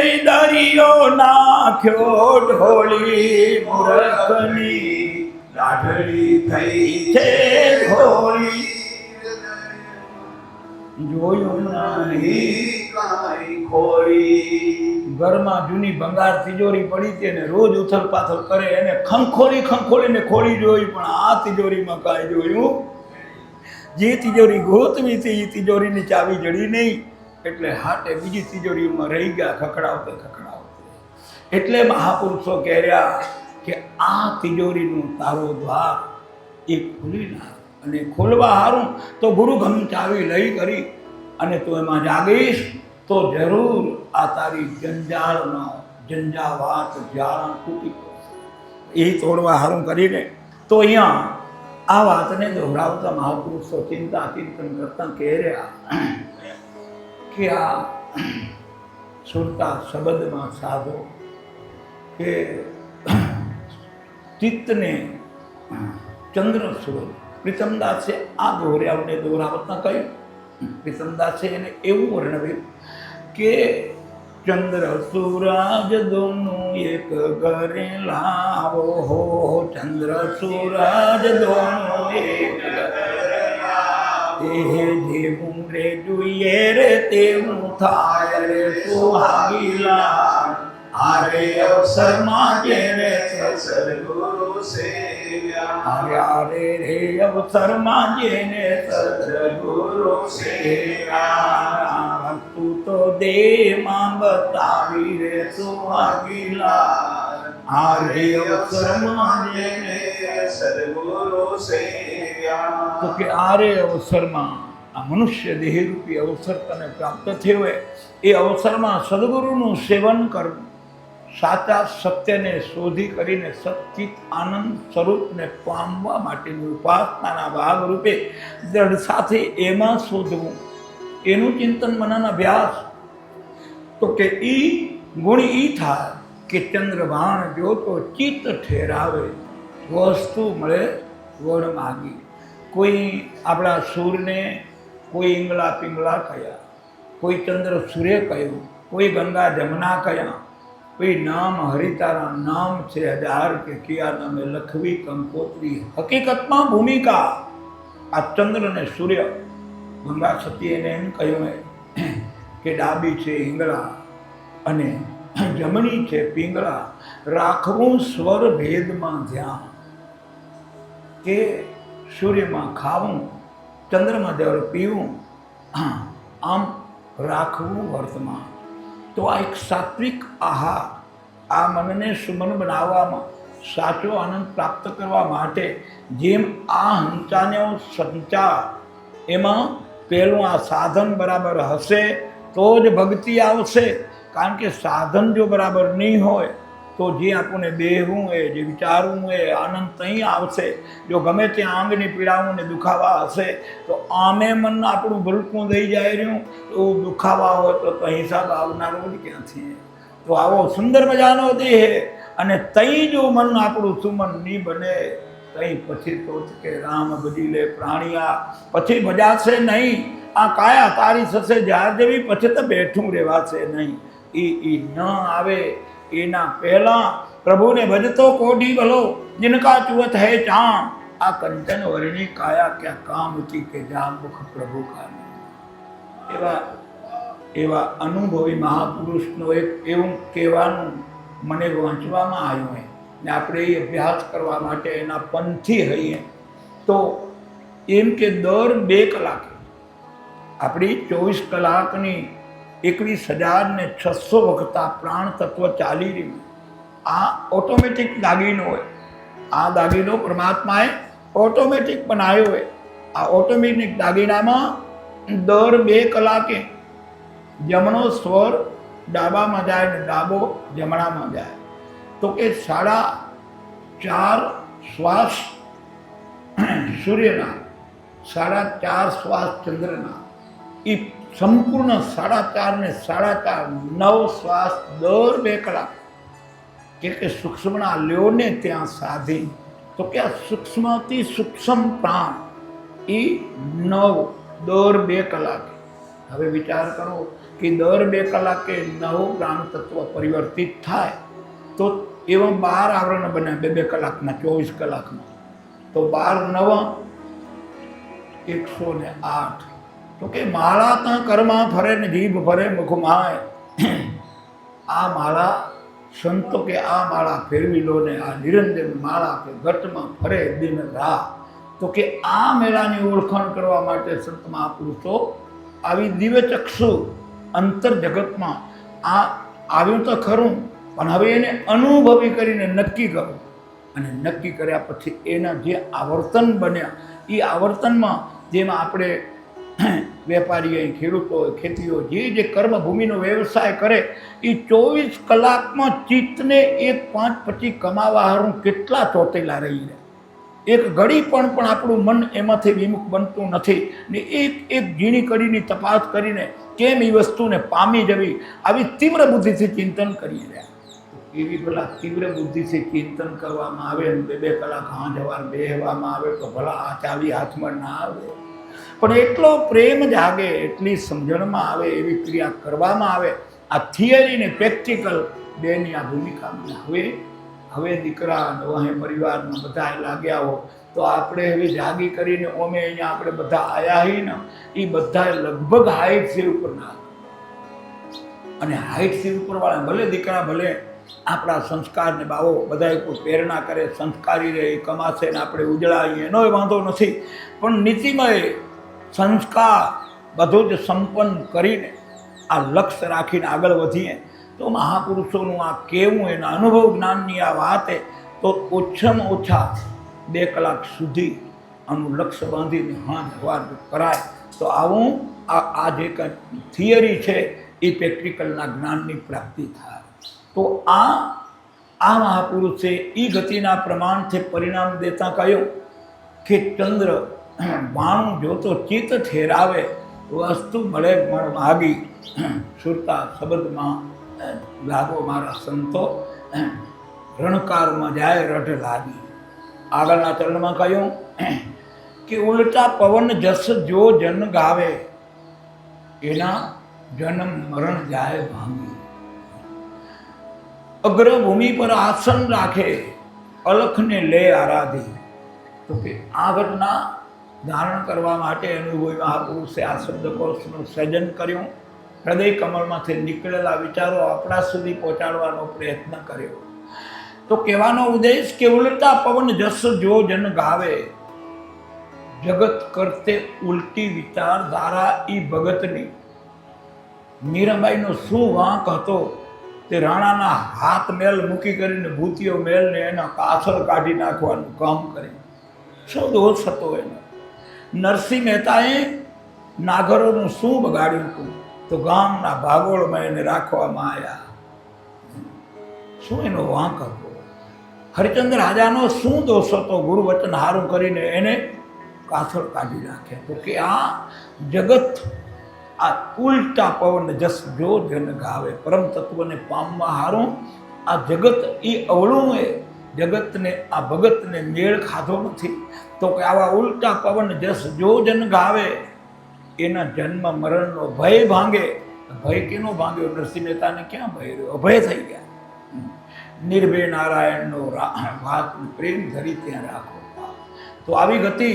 એ દરિયો નાખ્યો ઢોળી. મૂર્ખની ગાઢડી થઈ છે ઢોળી, જોયું નહીં કાંઈ ખોળી. ઘરમાં જૂની ભંગાર તિજોરી પડી હતી ને રોજ ઉથલ પાથલ કરે, એને ખંખોળીને ખોલી જોઈ, પણ આ તિજોરીમાં કાંઈ જોયું. જે તિજોરી ગોતવી હતી એ તિજોરીની ચાવી જડી નહીં, એટલે હાટે બીજી તિજોરીમાં રહી ગયા ખખડાવતે. એટલે મહાપુરુષો કહેર્યા કે આ તિજોરીનું તારો દ્વાર એ ખુલી નાખ, અને ખોલવા હારું તો ગુરુગમ ચાવી લઈ કરી અને તું એમાં જાગીશ તો જરૂર આ તારી જંજાવાત જાળા તૂટી પડશે. એ તોડવા હારું કરીને તો અહીંયા આ વાતને દોહરાવતા મહાપુરુષો ચિંતા ચિંતન કરતા કહે રહ્યા કે આ સુરતા શબ્દમાં સાધો કે ચિત્તને ચંદ્ર સૂરજ પ્રીતમદાસે આ દોહરાવને દોહરાવતમાં કહ્યું. પ્રીતમદાસે એને એવું વર્ણવ્યું કે ચંદ્ર સૂરજ દોનું એક ઘરે લાવો હો, ચંદ્ર સૂરજ દોનું એક જેવું રે જોઈએ રે તેવું થાય રે સુહાગીલા. આરે અવસરમાં જેને સદગુરુ સેવ્યા, આરે આરે રે અવસરમાં જેને સદગુરુ સેવ્યા. તું તો દેમાં બતાવી રે સુહાગીલા. આરે અવસરમાં જેને સદગુરુ સેવ્યા. તો કે આરે અવસરમાં આ મનુષ્ય દેહરૂપી અવસર તને પ્રાપ્ત થયો હોય એ અવસરમાં સદગુરુનું સેવન કરવું, સાચા સત્યને શોધી કરીને સચ્ચિત આનંદ સ્વરૂપને પામવા માટેની ઉપાસનાના ભાગરૂપે દ્રઢ સાથે એમાં શોધવું, એનું ચિંતન મનન અભ્યાસ. તો કે ઈ ગુણ ઈ થાય કે ચંદ્રભાણ જોતો ચિત્ત ઠેરાવે, વસ્તુ મળે વણ માગી. કોઈ આપણા સૂરને કોઈ ઈંગલા પિંગલા કયા, કોઈ ચંદ્ર સૂર્ય કહ્યું, કોઈ ગંગા જમના કયા, કોઈ નામ હરિતારા નામ છે હજાર કે કિયા નામે લખવી કંકોત્રી. હકીકતમાં ભૂમિકા આ ચંદ્ર ને સૂર્ય, ગંગા સતીએ એમ કહ્યું કે ડાબી છે ઈંગળા અને જમણી છે પિંગળા, રાખવું સ્વર ભેદમાં ધ્યાન. કે સૂર્યમાં ખાવું, ચંદ્રમાં જળ પીવું, આમ રાખવું વર્તમાન. તો આ એક સાત્વિક આહાર આ મનને સુમન બનાવવામાં, સાચો આનંદ પ્રાપ્ત કરવા માટે જેમ આ હંચાને સંચાર એમાં પહેલું આ સાધન બરાબર હશે તો જ ભક્તિ આવશે. કારણ કે સાધન જો બરાબર નહીં હોય તો જે આપણને બેહવું હોય, જે વિચારવું હોય, આનંદ ત્યાં આવશે. જો ગમે ત્યાં આંગની પીડાવું ને દુખાવા હશે તો આમે મન આપણું ભલકું દઈ જાય રહ્યું, તો દુખાવા હોય તો હિસાબ આવનારો જ ક્યાંથી. તો આવો સુંદર મજાનો દેહ અને તઈ જો મન આપણું સુમન નહીં બને તઈ પછી તો કે રામ ભજી લે પ્રાણિયા, પછી ભજાશે નહીં. આ કાયા તારી થશે જ્યાર જેવી, પછી તો બેઠું રહેવાશે નહીં. એ ન આવે એના પહેલા પ્રભુને ભજતો કોઢી ભલો जिनका चुवत है चाम. આ કંચન વર્ણી કાયા ક્યાં કામ હતી કે જા મુખ પ્રભુ કા. એવા અનુભવી મહાપુરુષનો એક એવું કહેવાનું મને વાંચવામાં આવ્યું હોય ને આપણે એ અભ્યાસ કરવા માટે એના પંથી હઈએ તો એમ કે દર 2 કલાકે આપણી 24 કલાકની 21,600 વખત આ પ્રાણ તત્વ ચાલી રહ્યું. આ ઓટોમેટિક દાગીનો હોય. આ દાગીનો પરમાત્માએ ઓટોમેટિક બનાવ્યો હોય. આ ઓટોમેટિક દાગીનામાં દર 2 કલાકે જમણો સ્વર ડાબામાં જાય ને ડાબો જમણામાં જાય. તો કે 4.5 શ્વાસ સૂર્યના, 4.5 શ્વાસ ચંદ્રના, એ સંપૂર્ણ 4.5 ને 4.5 9 શ્વાસ દર 2 કલાક કે સૂક્ષ્મના લ્યોને ત્યાં સાધી. તો કે આ સૂક્ષ્મથી સૂક્ષ્મ પ્રાણ એ 9 દર 2 કલાકે. હવે વિચાર કરો કે દર 2 કલાકે 9 પ્રાણ તત્વ પરિવર્તિત થાય તો એવા 12 આવરણ બને 2 કલાકના 24 કલાકમાં. તો 12 9 108. તો કે માળા ત્યાં કરમાં ફરે ને જીભ ફરે મુખમાય. આ માળા સંતો કે આ માળા ફેરવી લો ને આ નિરંજન માળા કે ઘટમાં ફરે દિન રાત. તો કે આ મેળાની ઓળખાણ કરવા માટે સંત મહાપુરુષો આવી દિવ્ય ચક્ષુ અંતર જગતમાં આ આવ્યું તો ખરું, પણ હવે એને અનુભવી કરીને નક્કી કરો. અને નક્કી કર્યા પછી એના જે આવર્તન બન્યા એ આવર્તનમાં જેમાં આપણે વેપારી હોય, ખેડૂતો હોય, ખેતીઓ જે કર્મભૂમિનો વ્યવસાય કરે એ 24 કલાકમાં ચિત્તને 1 5 પછી કમાવા હારું કેટલા ચોટેલા રહી રહે. એક ઘડી પણ આપણું મન એમાંથી વિમુખ બનતું નથી ને એક એક ઝીણી કડીની તપાસ કરીને કેમ એ વસ્તુને પામી જવી, આવી તીવ્ર બુદ્ધિથી ચિંતન કરી રહ્યા. એવી ભલા તીવ્ર બુદ્ધિથી ચિંતન કરવામાં આવે ને 2 કલાક હાંજવાર બેહવામાં આવે તો ભલા આ ચાવી હાથમાં ના આવે, પણ એટલો પ્રેમ જાગે, એટલી સમજણમાં આવે, એવી ક્રિયા કરવામાં આવે. આ થિયરી ને પ્રેક્ટિકલ બેની આ ભૂમિકા હવે દીકરા વાહે પરિવારમાં બધા લાગ્યા હો તો આપણે હવે જાગી કરીને ઓમે અહીંયા આપણે બધા આયા હી ને એ બધા લગભગ 60 ઉપરના, અને 60 ઉપરવાળા ભલે દીકરા ભલે આપણા સંસ્કારને બાવો બધા કોઈ પ્રેરણા કરે, સંસ્કારી રહે, કમાશે ને આપણે ઉજળાવીએ, એનો વાંધો નથી, પણ નીતિમય સંસ્કાર બધું જ સંપન્ન કરીને આ લક્ષ્ય રાખીને આગળ વધીએ તો મહાપુરુષોનું આ કહેવું, એના અનુભવ જ્ઞાનની આ વાતે તો ઓછામાં ઓછા 2 કલાક સુધી આનું લક્ષ્ય બાંધીને હાંજવાર કરાય તો આવું આ જે કંઈ થિયરી છે એ પ્રેક્ટિકલના જ્ઞાનની પ્રાપ્તિ થાય. તો આ મહાપુરુષે એ ગતિના પ્રમાણથી પરિણામ દેતા કહ્યું કે ચંદ્ર વાણું જોતો ચિત્ત ઠેરાવે, વસ્તુ મળે મણ માગી, સુરતા શબ્દમાં લાગો મારા સંતો, રણકારમાં જાય રઢ લાગી. આગળના ચરણમાં કહ્યું કે ઉલટા પવન જસ જો જન ગાવે, એના જન્મ મરણ જાય ભાંગી. અગ્રભૂમિ પર આસન રાખે, અલખને લે આરાધી. તો કે આ ઘટના ધારણ કરવા માટે અનુભવી મહાપુરુષે આ શબ્દકોશનું સર્જન કર્યું. હૃદય કમળમાંથી નીકળેલા વિચારો આપણા સુધી પહોંચાડવાનો પ્રયત્ન કર્યો. તો કહેવાનો ઉદ્દેશ કે ઉલટા પવન જસ જો જન ગાવે, જગત કરતે ઉલટી વિચારધારા ઈ ભગતની. મીરાબાઈનો શું વાંક હતો તે રાણાના હાથ મેલ મૂકી કરીને ભૂતિયો મેલને એના કાછળ કાઢી નાખવાનું કામ કરે. શું દોષ હતો એનો? નરસિંહ મહેતાએ નાગરોનું શું બગાડ્યું હતું? તો ગામના ભાગોળમાં એને રાખવામાં આવ્યા. શું એનો વાંક હતો? હરિચંદ્ર રાજાનો શું દોષ હતો? ગુરુ વચન હારું કરીને એને કાછળ કાઢી નાખે. તો કે આ જગત આ ઉલટા પવન જસ જો જન ગાવે, પરમ તત્વને પામવા હારું આ જગત એ અવળું એ જગતને આ ભગતને મેળ ખાધો નથી. તો કે આવા ઉલટા પવન જસ જો જન ગાવે, એના જન્મ મરણનો ભય ભાંગે. ભય કેનો ભાંગ્યો? નરસિંહ મહેતાને ક્યાં ભય રહ્યો? અભય થઈ ગયા. નિર્ભય નારાયણનો વાત પ્રેમ ધરી ત્યાં રાખો. તો આવી ગતિ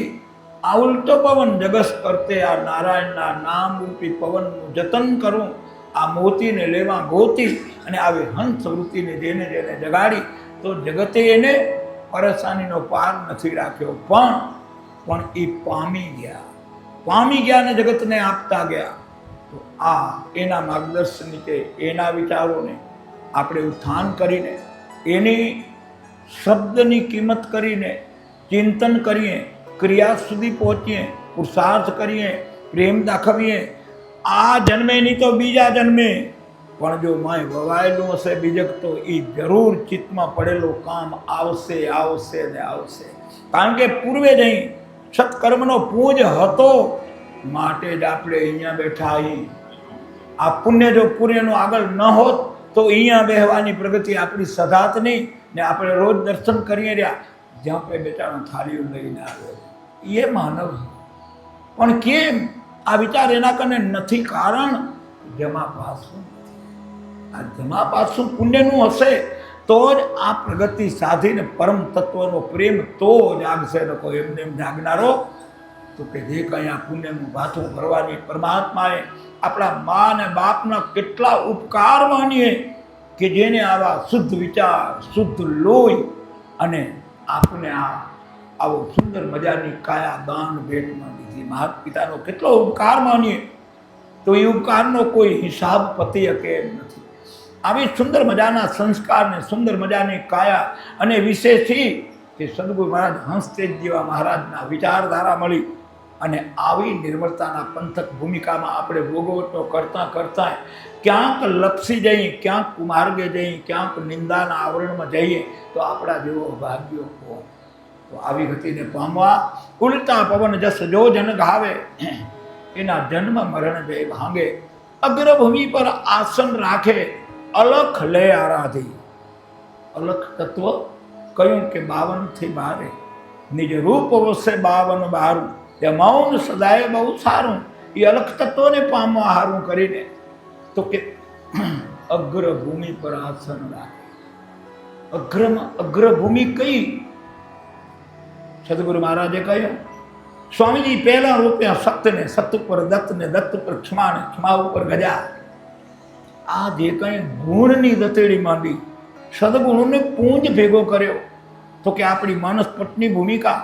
આ ઉલટો પવન જગસ કરતે આ નારાયણના નામ રૂપી પવનનું જતન કરું, આ મોતીને લેવા ગોતી અને આવી હંસ વૃત્તિને જેને જેને જગાડી તો જગતે એને પરેશાનીનો પાર નથી રાખ્યો, પણ એ પામી ગયા ને જગતને આપતા ગયા. તો આ એના માર્ગદર્શન નીચે એના વિચારોને આપણે ઉત્થાન કરીને એની શબ્દની કિંમત કરીને ચિંતન કરીએ, ક્રિયા સુધી પહોંચીએ, પુરુષાર્થ કરીએ, પ્રેમ દાખવીએ. આ જન્મે નહીં તો બીજા જન્મે પણ જો માય વવાયેલું હશે બીજક તો એ જરૂર ચિત્તમાં પડેલું કામ આવશે ને આવશે. કારણ કે પૂર્વે જઈ સત્કર્મનો પૂજ હતો માટે જ આપણે અહીંયા બેઠા અહીં. આ પુણ્ય જો પુણ્યનું આગળ ન હોત તો અહીંયા બેહવાની પ્રગતિ આપણી સધાત નહીં ને આપણે રોજ દર્શન કરીએ રહ્યા. જ્યાં પે બેટાનો થાળીઓ લઈને આવે એ માનવ. પણ કેમ આ વિચાર એના કને નથી? કારણ જમા પાસું. આ જમા પાસું પુણ્યનું હશે તો જ આ પ્રગતિ સાધીને પરમ તત્વનો પ્રેમ તો જાગશે. ને કોઈ એમને એમ જાગનારો તો કે જે કંઈ આ પુણ્યનું ભાથું ભરવાની પરમાત્માએ આપણા મા અને બાપના કેટલા ઉપકાર માનીએ કે જેને આવા શુદ્ધ વિચાર, શુદ્ધ લોહી અને આપણે આવો સુંદર મજાની કાયા દાન ભેટમાં દીધી. માતા પિતાનો કેટલો ઉપકાર માનીએ તો એ ઉપકારનો કોઈ હિસાબ પતી શકે એમ નથી. આવી સુંદર મજાના સંસ્કારને સુંદર મજાની કાયા અને વિશેષથી કે સદગુરુ મહારાજ હંસતેજ જેવા મહારાજના વિચારધારા મળી અને આવી નિર્મળતાના પંથક ભૂમિકામાં આપણે ભોગવટો કરતાં ક્યાંક લપસી જઈએ, ક્યાંક કુમાર્ગે જઈએ, ક્યાંક નિંદાના આવરણમાં જઈએ તો આપણા જેવો ભાગ્યો કોણ? તો આવી ગતિને પામવા ઉલટા પવન જસ જો જન ગાવે, એના જન્મ મરણ બે ભાંગે. અગ્રભૂમિ પર આસન રાખે, અલખ લે આરાધી. અલખ તત્વ કહ્યું કે 52 થી બારે, નિજ રૂપ વસે 52 બારું. એ મૌન સદાય બહુ સારું. એ અલખ તત્વને પામવા હારું કરીને તો કે અગ્રભૂમિ પર આસન રાખે. અગ્રભૂમિ કઈ? સદગુરુ મહારાજે કહ્યું, સ્વામીજી પહેલા રોપ્યા સત્યને, સત ઉપર દત્તને, દત્ત ઉપર ક્ષમાને, ક્ષમા ઉપર ગજા. આ જે કંઈ ગુણની દતેડી માંડી, સદગુણોને પૂંજ ભેગો કર્યો. તો કે આપણી માનસપટની ભૂમિકા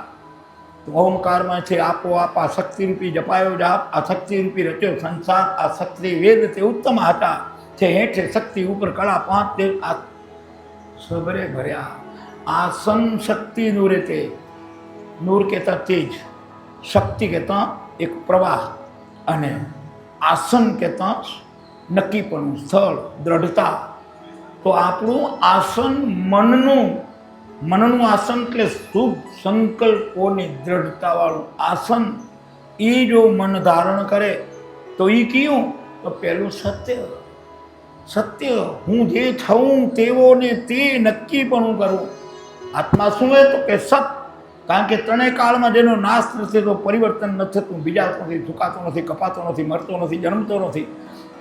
તો ઓમકારમાં છે, આપોઆપ આ શક્તિરૂપી જપાયો જાપ, આ શક્તિરૂપી રચ્યો સંસાર, આ શક્તિ વેદ તે ઉત્તમ હતા છે, હેઠે શક્તિ ઉપર કળા 5 તે આ સબરે ભર્યા. આસન શક્તિ નૂરે તે, નૂર કહેતા તેજ, શક્તિ કહેતા એક પ્રવાહ, અને આસન કહેતા નક્કીપણું, સ્થળ, દ્રઢતા. તો આપણું આસન મનનું આસન એટલે શુભ સંકલ્પોની દ્રઢતાવાળું આસન. એ જો મન ધારણ કરે તો એ કયું? તો પહેલું સત્ય. સત્ય, હું જે થઉં તેવો ને તે નક્કીપણું કરું. આત્મા શું હોય? તો કે સત. કારણ કે ત્રણેય કાળમાં જેનો નાશ નથી, તો પરિવર્તન નથી થતું, બીજાતો નથી, ઝુકાતો નથી, કપાતો નથી, મરતો નથી, જન્મતો નથી,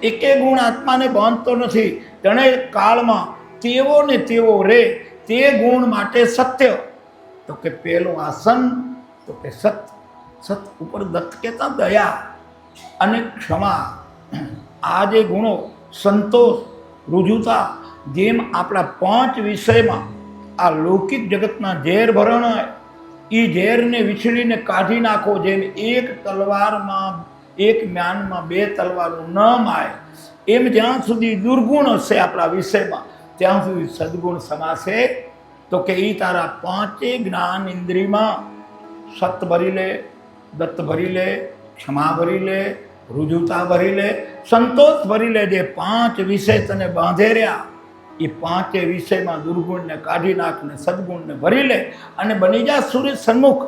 એકે ગુણ આત્માને બાંધતો નથી. ત્રણેય કાળમાં તેવો ને તેવો રે, તે ગુણ માટે સત્ય. તો કે પહેલું આસન, તો કે સત. સત ઉપર દત્ત કહેતા દયા અને ક્ષમા. આ જે ગુણો, સંતોષ, રુજુતા, જેમ આપણા 5 વિષયમાં આ લૌકિક જગતના ઝેર ભરણ હોય, એ ઝેરને વિછળીને કાઢી નાખો. જેમ એક તલવારમાં, એક મ્યાનમાં 2 તલવારો ન માય, એમ જ્યાં સુધી દુર્ગુણ હશે આપણા વિષયમાં, ત્યાં સુધી સદગુણ સમાશે. તો કે એ તારા 5 જ્ઞાન ઇન્દ્રિયમાં સત ભરી લે, દત્ત ભરી લે, ક્ષમા ભરી લે, રુજુતા ભરી લે, સંતોષ ભરી લે. જે 5 વિષય તને બાંધે રહ્યા, એ 5 વિષયમાં દુર્ગુણને કાઢી નાખને સદગુણને ભરી લે અને બની જા સૂર્ય સન્મુખ.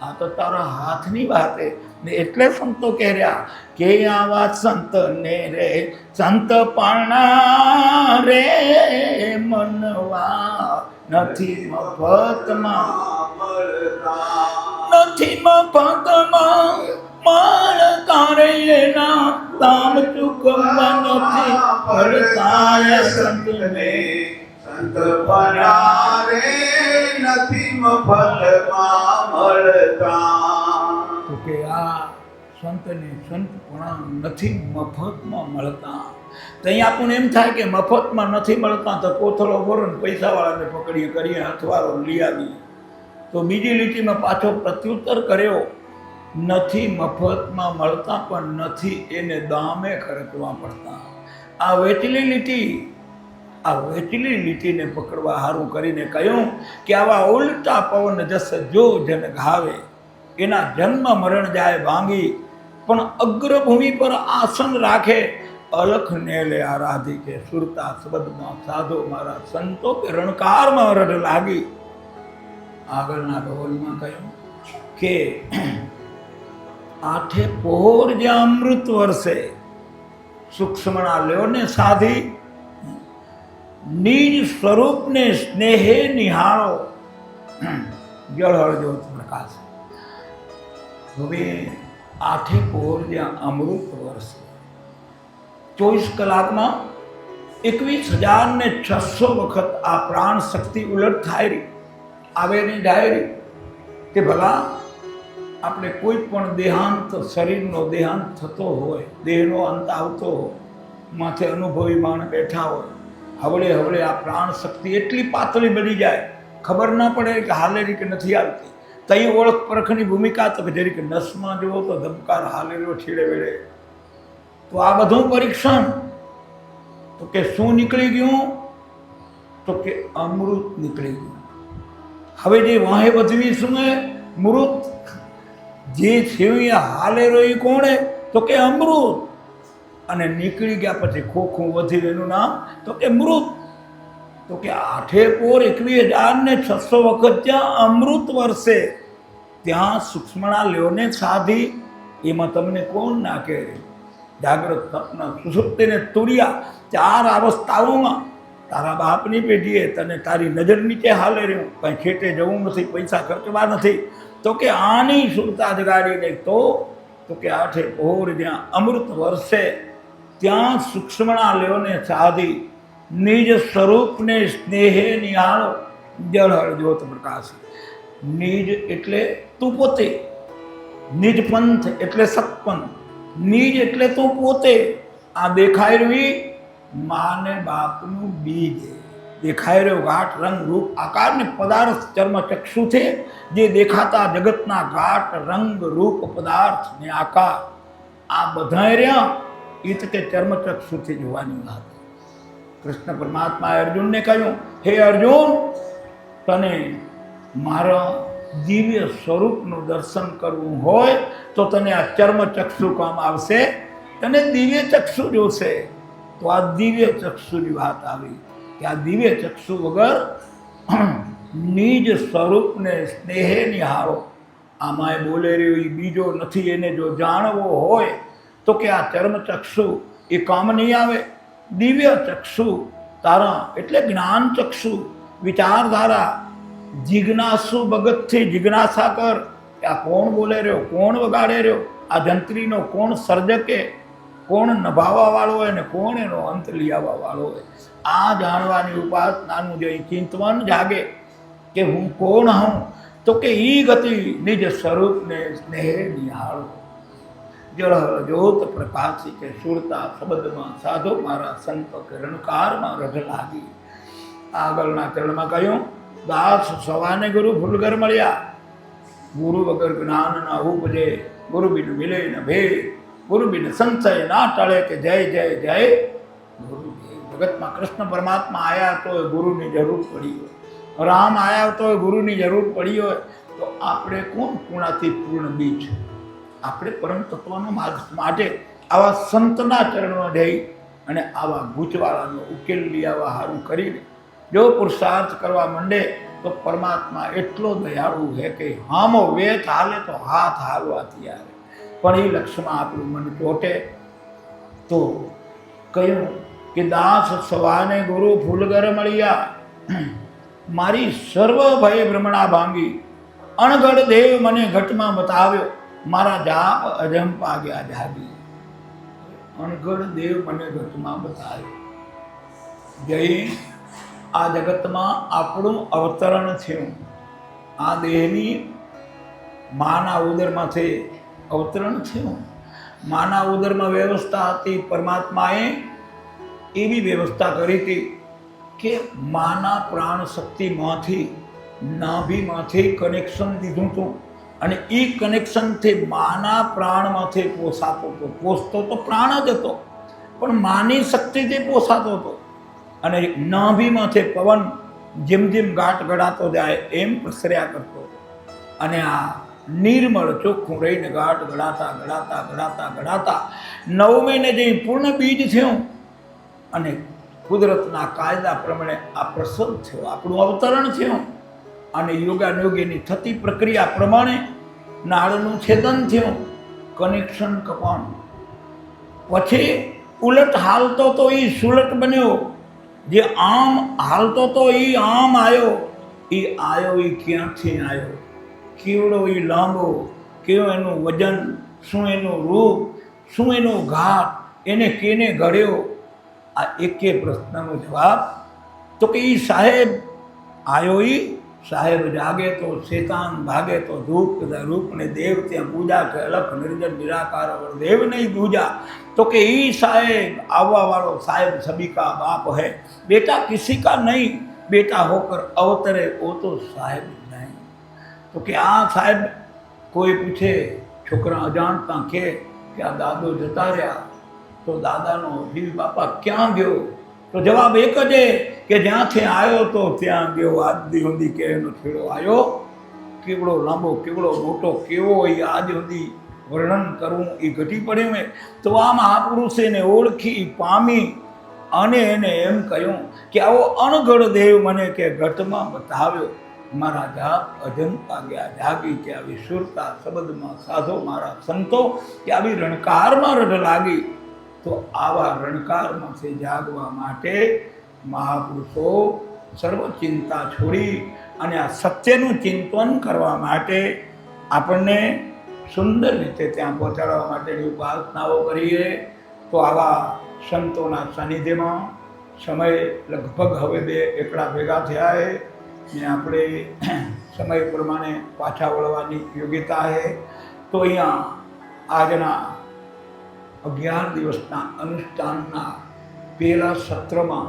આ તો તારા હાથની વાત ને. એટલે સંતો કહે રહ્યા કે આવા સંત ને રે સંત પાણા રે મનવા, નથી મફતમાં, નથી મફતમાં મળતા રે એના દામ ચૂકવવા નથી પડતા. સંતને સંત પાણા રે નથી મફતમાં મળતા. તો કે આ સંતને સંતપણા નથી મફતમાં મળતા. તો અહીંયા આપણને એમ થાય કે મફતમાં નથી મળતા, તો કોથળો ભરો ને પૈસાવાળાને પકડીએ, કરીએ હથવારો લઈ આવીએ. તો બીજી લીટીમાં પાછો પ્રત્યુત્તર કર્યો, નથી મફતમાં મળતા, પણ નથી એને દામે ખર્ચવા પડતા. આ વેચલી લીટીને પકડવા હારું કરીને કહ્યું કે આવા ઉલટા પવન જસ જો જન ગાવે, એના જન્મ મરણ જાય ભાંગી. પણ અગ્રભૂમિ પર આસન રાખે, અલખ ને લે આરાધી. કે સુરતા શબ્દમાં સાધો મારા સંતો કે રણકારમાં રઢ લાગી. આગળના કવલમાં કહ્યું કે 8 પહોર જ્યાં અમૃત વર્ષે, સૂક્ષ્મણા લ્યો ને સાધી, નિજ સ્વરૂપને સ્નેહે નિહાળો, જળહળ જ્યોત પ્રકાશ. હવે 8 પહોર જ્યાં અમૃત વર્ષે, 24 કલાકમાં 21,600 વખત આ પ્રાણ શક્તિ ઉલટ થાય રહી, આવે ને જાય રહી. કે ભલા આપણે કોઈ પણ દેહાંત, શરીરનો દેહાંત થતો હોય, દેહનો અંત આવતો હોય, માથે અનુભવી માણ બેઠા હોય, હવળે હવળે આ પ્રાણ શક્તિ એટલી પાતળી બની જાય, ખબર ના પડે કે હાલેરી કે નથી આવતી. તઈ ઓળખ પરખની ભૂમિકા. તો કે જરીક નસમાં જુઓ તો ધબકાર હાલેરીઓ છેડે વેડે. તો આ બધું પરીક્ષણ. તો કે શું નીકળી ગયું? તો કે અમૃત નીકળી ગયું. હવે જે વાહે વધવી શું મૃત, જે થયું એ હાલેરો એ કોણે? તો કે અમૃત. અને નીકળી ગયા પછી ખોખું વધ્યું, એનું નામ તો કે મૃત. તો કે 8 પોર 21,600 વખત ત્યાં અમૃત વરસે, ત્યાં સૂક્ષ્મણા લ્યોને સાધી, એમાં તમને કોણ નાખે? જાગ્રત, સ્વપ્ન, સુષુપ્તિને તુર્યા 4 અવસ્થાઓમાં તારા બાપની પેઢીએ તને તારી નજર નીચે હાલે રહ્યું, કંઈ ખેટે જવું નથી, પૈસા ખર્ચવા નથી, તો કે આની સુરતા જગાડીને તો કે 8 પોર જ્યાં અમૃત વરસે ત્યાં સૂક્ષ્મણા લ્યોને સાધી, નિજ સ્વરૂપને સ્નેહે નિહાળો, જળહળ જ્યોત પ્રકાશ. નિજ એટલે તું પોતે, નિજ પંથ એટલે સત્પંથ, નિજ એટલે તું પોતે. આ દેખાઈ રહ્યું માને બાપનું બીજ, દેખાઈ રહ્યો ઘાટ રંગ રૂપ આકાર ને પદાર્થ ચર્મ ચક્ષુ છે, જે દેખાતા જગતના ઘાટ રંગ રૂપ પદાર્થ ને આકાર, આ બધા રહ્યા એ તો કે ચર્મ ચક્ષુથી જોવાની વાત. કૃષ્ણ પરમાત્માએ અર્જુનને કહ્યું, હે અર્જુન, તને મારા દિવ્ય સ્વરૂપનું દર્શન કરવું હોય તો તને આ ચર્મ ચક્ષુ કામ આવશે, તને દિવ્ય ચક્ષુ જોશે. તો આ દિવ્ય ચક્ષુની વાત આવી કે આ દિવ્ય ચક્ષુ વગર નિજ સ્વરૂપને સ્નેહે નિહાળો. આમાંય બોલે રહ્યો એ બીજો નથી, એને જો જાણવો હોય તો કે આ ચર્મ ચક્ષુ એ કામ નહીં આવે. દિવ્ય ચક્ષુ તારા એટલે જ્ઞાન ચક્ષુ, વિચારધારા, જિજ્ઞાસુ ભગતથી જિજ્ઞાસા કર કે આ કોણ બોલે રહ્યો, કોણ વગાડે રહ્યો, આ જંત્રીનો કોણ સર્જકે, કોણ નભાવવા વાળો હોય ને કોણ એનો અંત લઈ આવવા વાળો હોય. આ જાણવાની ઉપાસનાનું જે ચિંતવન જાગે કે હું કોણ હું, તો કે ઈ ગતિ નિજ સ્વરૂપને સ્નેહે નિહાળો. જળહળ જ્યોત પ્રકાશી કે સુરતા શબ્દમાં સાધો મારા સંત રણકારમાં રઢ લાગી. આગળના ચરણમાં કહ્યું, દાસ સવાને ગુરુ ફૂલગર મળ્યા, ગુરુ વગર જ્ઞાન ના ઉપજે, ગુરુ બિન મિલે ન ભેદ, ગુરુ બિન સંશય ના ટળે કે જય જય જય ગુરુદેવ. જગતમાં કૃષ્ણ પરમાત્મા આવ્યા તો ગુરુની જરૂર પડી હોય, રામ આવ્યા તો ગુરુની જરૂર પડી હોય, તો આપણે કોણ પૂર્ણાથી પૂર્ણ બીજ? આપણે પરમ તત્વનો માર્ગ માટે આવા સંતના ચરણમાં જઈ અને આવા ગૂંચવાળાનો ઉકેલ લઈ આવવા સારું કરીને જો પુરુષાર્થ કરવા માંડે તો પરમાત્મા એટલો દયાળુ છે કે હામો વેત હાલે તો હાથ હાલવાથી આવે. પણ એ લક્ષ્યમાં આપણું મન ચોટે તો કહ્યું કે દાસ સવાને ગુરુ ફૂલગર મળ્યા, મારી સર્વ ભય ભ્રમણા ભાંગી, અણઘડ દેવ મને ઘટમાં બતાવ્યો, મારા જાપ અજંપા ગયા જાગી. અણઘડ દેવ મને ઘટમાં બતાવ્યો. જય આ જગતમાં આપણું અવતરણ થયું, આ દેહની માના ઉદરમાંથી અવતરણ થયું. માના ઉદરમાં વ્યવસ્થા હતી, પરમાત્માએ એવી વ્યવસ્થા કરી હતી કે માના પ્રાણ શક્તિમાંથી નાભીમાંથી કનેક્શન દીધું હતું અને એ કનેક્શનથી માના પ્રાણમાંથી પોસાતો હતો. પોસતો તો પ્રાણ જ હતો પણ માની શક્તિથી પોસાતો હતો. અને નાભીમાંથી પવન જેમ જેમ ગાંઠ ગળાતો જાય એમ પ્રસર્યા કરતો હતો. અને આ નિર્મળ ચોખ્ખું રહીને ગાંઠ ગળાતા ગળાતા ગળાતા ગળાતા 9 મહિને જે પૂર્ણ બીજ થયું અને કુદરતના કાયદા પ્રમાણે આ પ્રસવ થયો, આપણું અવતરણ થયું. અને યોગાનયોગીની થતી પ્રક્રિયા પ્રમાણે નાળનું છેદન થયું, કનેક્શન કપાણું. પછી ઉલટ હાલતો તો એ સુલટ બન્યો, જે આમ હાલતો તો એ આમ આવ્યો. એ ક્યાંથી આવ્યો, કેવડો એ લાંબો, કેવું એનું વજન, શું એનું રૂપ, શું એનો ઘાટ, એને કેને ઘડ્યો? આ એકે પ્રશ્નનો જવાબ તો કે એ સાહેબ આવ્યો. એ સાહેબ જાગે તો શેતાન ભાગે તો ધૂપ રૂપ ને દેવ ત્યાં પૂજા કે અલખ નિર્જન નિરાકાર દેવ નહીં પૂજા. તો કે એ સાહેબ આવવા વાળો સાહેબ સभी का बाप है, बेटा किसी का नहीं, बेटा होकर अवतरे वो तो साहेब नहीं. તો કે આ સાહેબ કોઈ પૂછે, છોકરા અજાણતા કે આ દાદો જતા રહ્યા તો દાદાનો જીવ બાપા ક્યાં ગયો? તો જવાબ એક જ કે જ્યાંથી આવ્યો તો ત્યાં ગયો. આજ સુધી કે એનો છેડો આવ્યો, કેવડો લાંબો, કેવડો મોટો, કેવો એ આજ સુધી વર્ણન કરવું એ ઘટી પડ્યું. તો આ મહાપુરુષ એને ઓળખી પામી અને એને એમ કહ્યું કે આવો અણઘડ દેવ મને કે ઘટમાં બતાવ્યો, મારા જાપ અજંતા ગયા જાગી કે આવી સુરતા શબ્દમાં સાધો મારા સંતો કે આવી રણકારમાં રઢ લાગી. તો આવા રણકારમાંથી જાગવા માટે મહાપુરુષો સર્વ ચિંતા છોડી અને આ સત્યનું ચિંતન કરવા માટે આપણને સુંદર રીતે ત્યાં પહોંચાડવા માટેની ઉપાસનાઓ કરીએ. તો આવા સંતોના સાનિધ્યમાં સમય લગભગ હવે 2 એકડા ભેગા થયા છે ને આપણે સમય પ્રમાણે પાછા વળવાની યોગ્યતા છે. તો અહીંયા આજના 11 દિવસના અનુષ્ઠાનના પહેલા સત્રમાં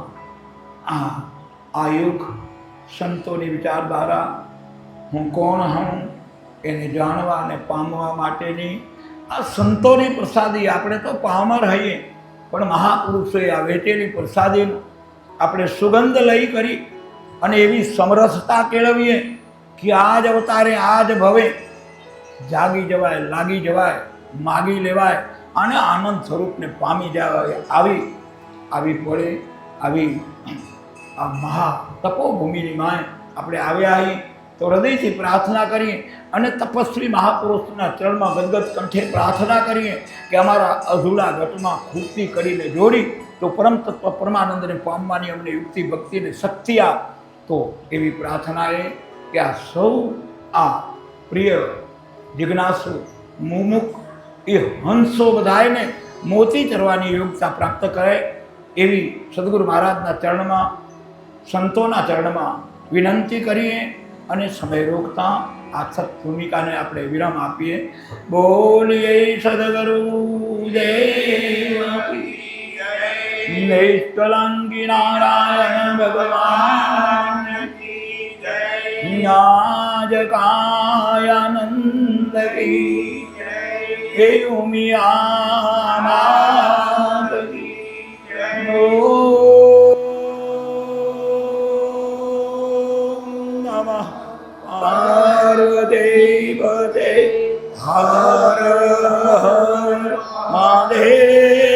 આ યુગ સંતોની વિચારધારા, હું કોણ હું એને જાણવા અને પામવા માટેની આ સંતોની પ્રસાદી. આપણે તો પામર હઈએ, પણ મહાપુરુષોએ આ વેચેલી પ્રસાદીનો આપણે સુગંધ લઈ કરી અને એવી સમરસતા કેળવીએ કે આજ અવતારે આજ ભવે જાગી જવાય, લાગી જવાય, માગી લેવાય અને આનંદ સ્વરૂપને પામી જવાય. આવી પડે આવી આ મહા તપોભૂમિની માય આપણે આવ્યા અહીં તો હૃદયથી પ્રાર્થના કરીએ અને તપસ્વી મહાપુરુષના ચરણમાં ગદગદ કંઠે પ્રાર્થના કરીએ કે અમારા અધૂરા ઘટમાં ખૂટતી કરીને જોડી તો પરમ તત્વ પરમાનંદને પામવાની અમને યુક્તિ ભક્તિને શક્તિ આપ. તો એવી પ્રાર્થના એ કે આ સૌ આ પ્રિય જિજ્ઞાસુ મુમુખ એ હંસો બધાને મોતી ચરવાની યોગ્યતા પ્રાપ્ત કરે એવી સદગુરુ મહારાજના ચરણમાં, સંતોના ચરણમાં વિનંતી કરીએ અને સમય રોકતા આ સત ભૂમિકાને આપણે વિરામ આપીએ. બોલીએ સદગુરુ દેવ નિષ્કલંકી નારાયણ ભગવાન ન્યાજ કાયાનંદ કી હે ઉમિયાનાથ પાર્વતી પતે હર હર મહાદેવ.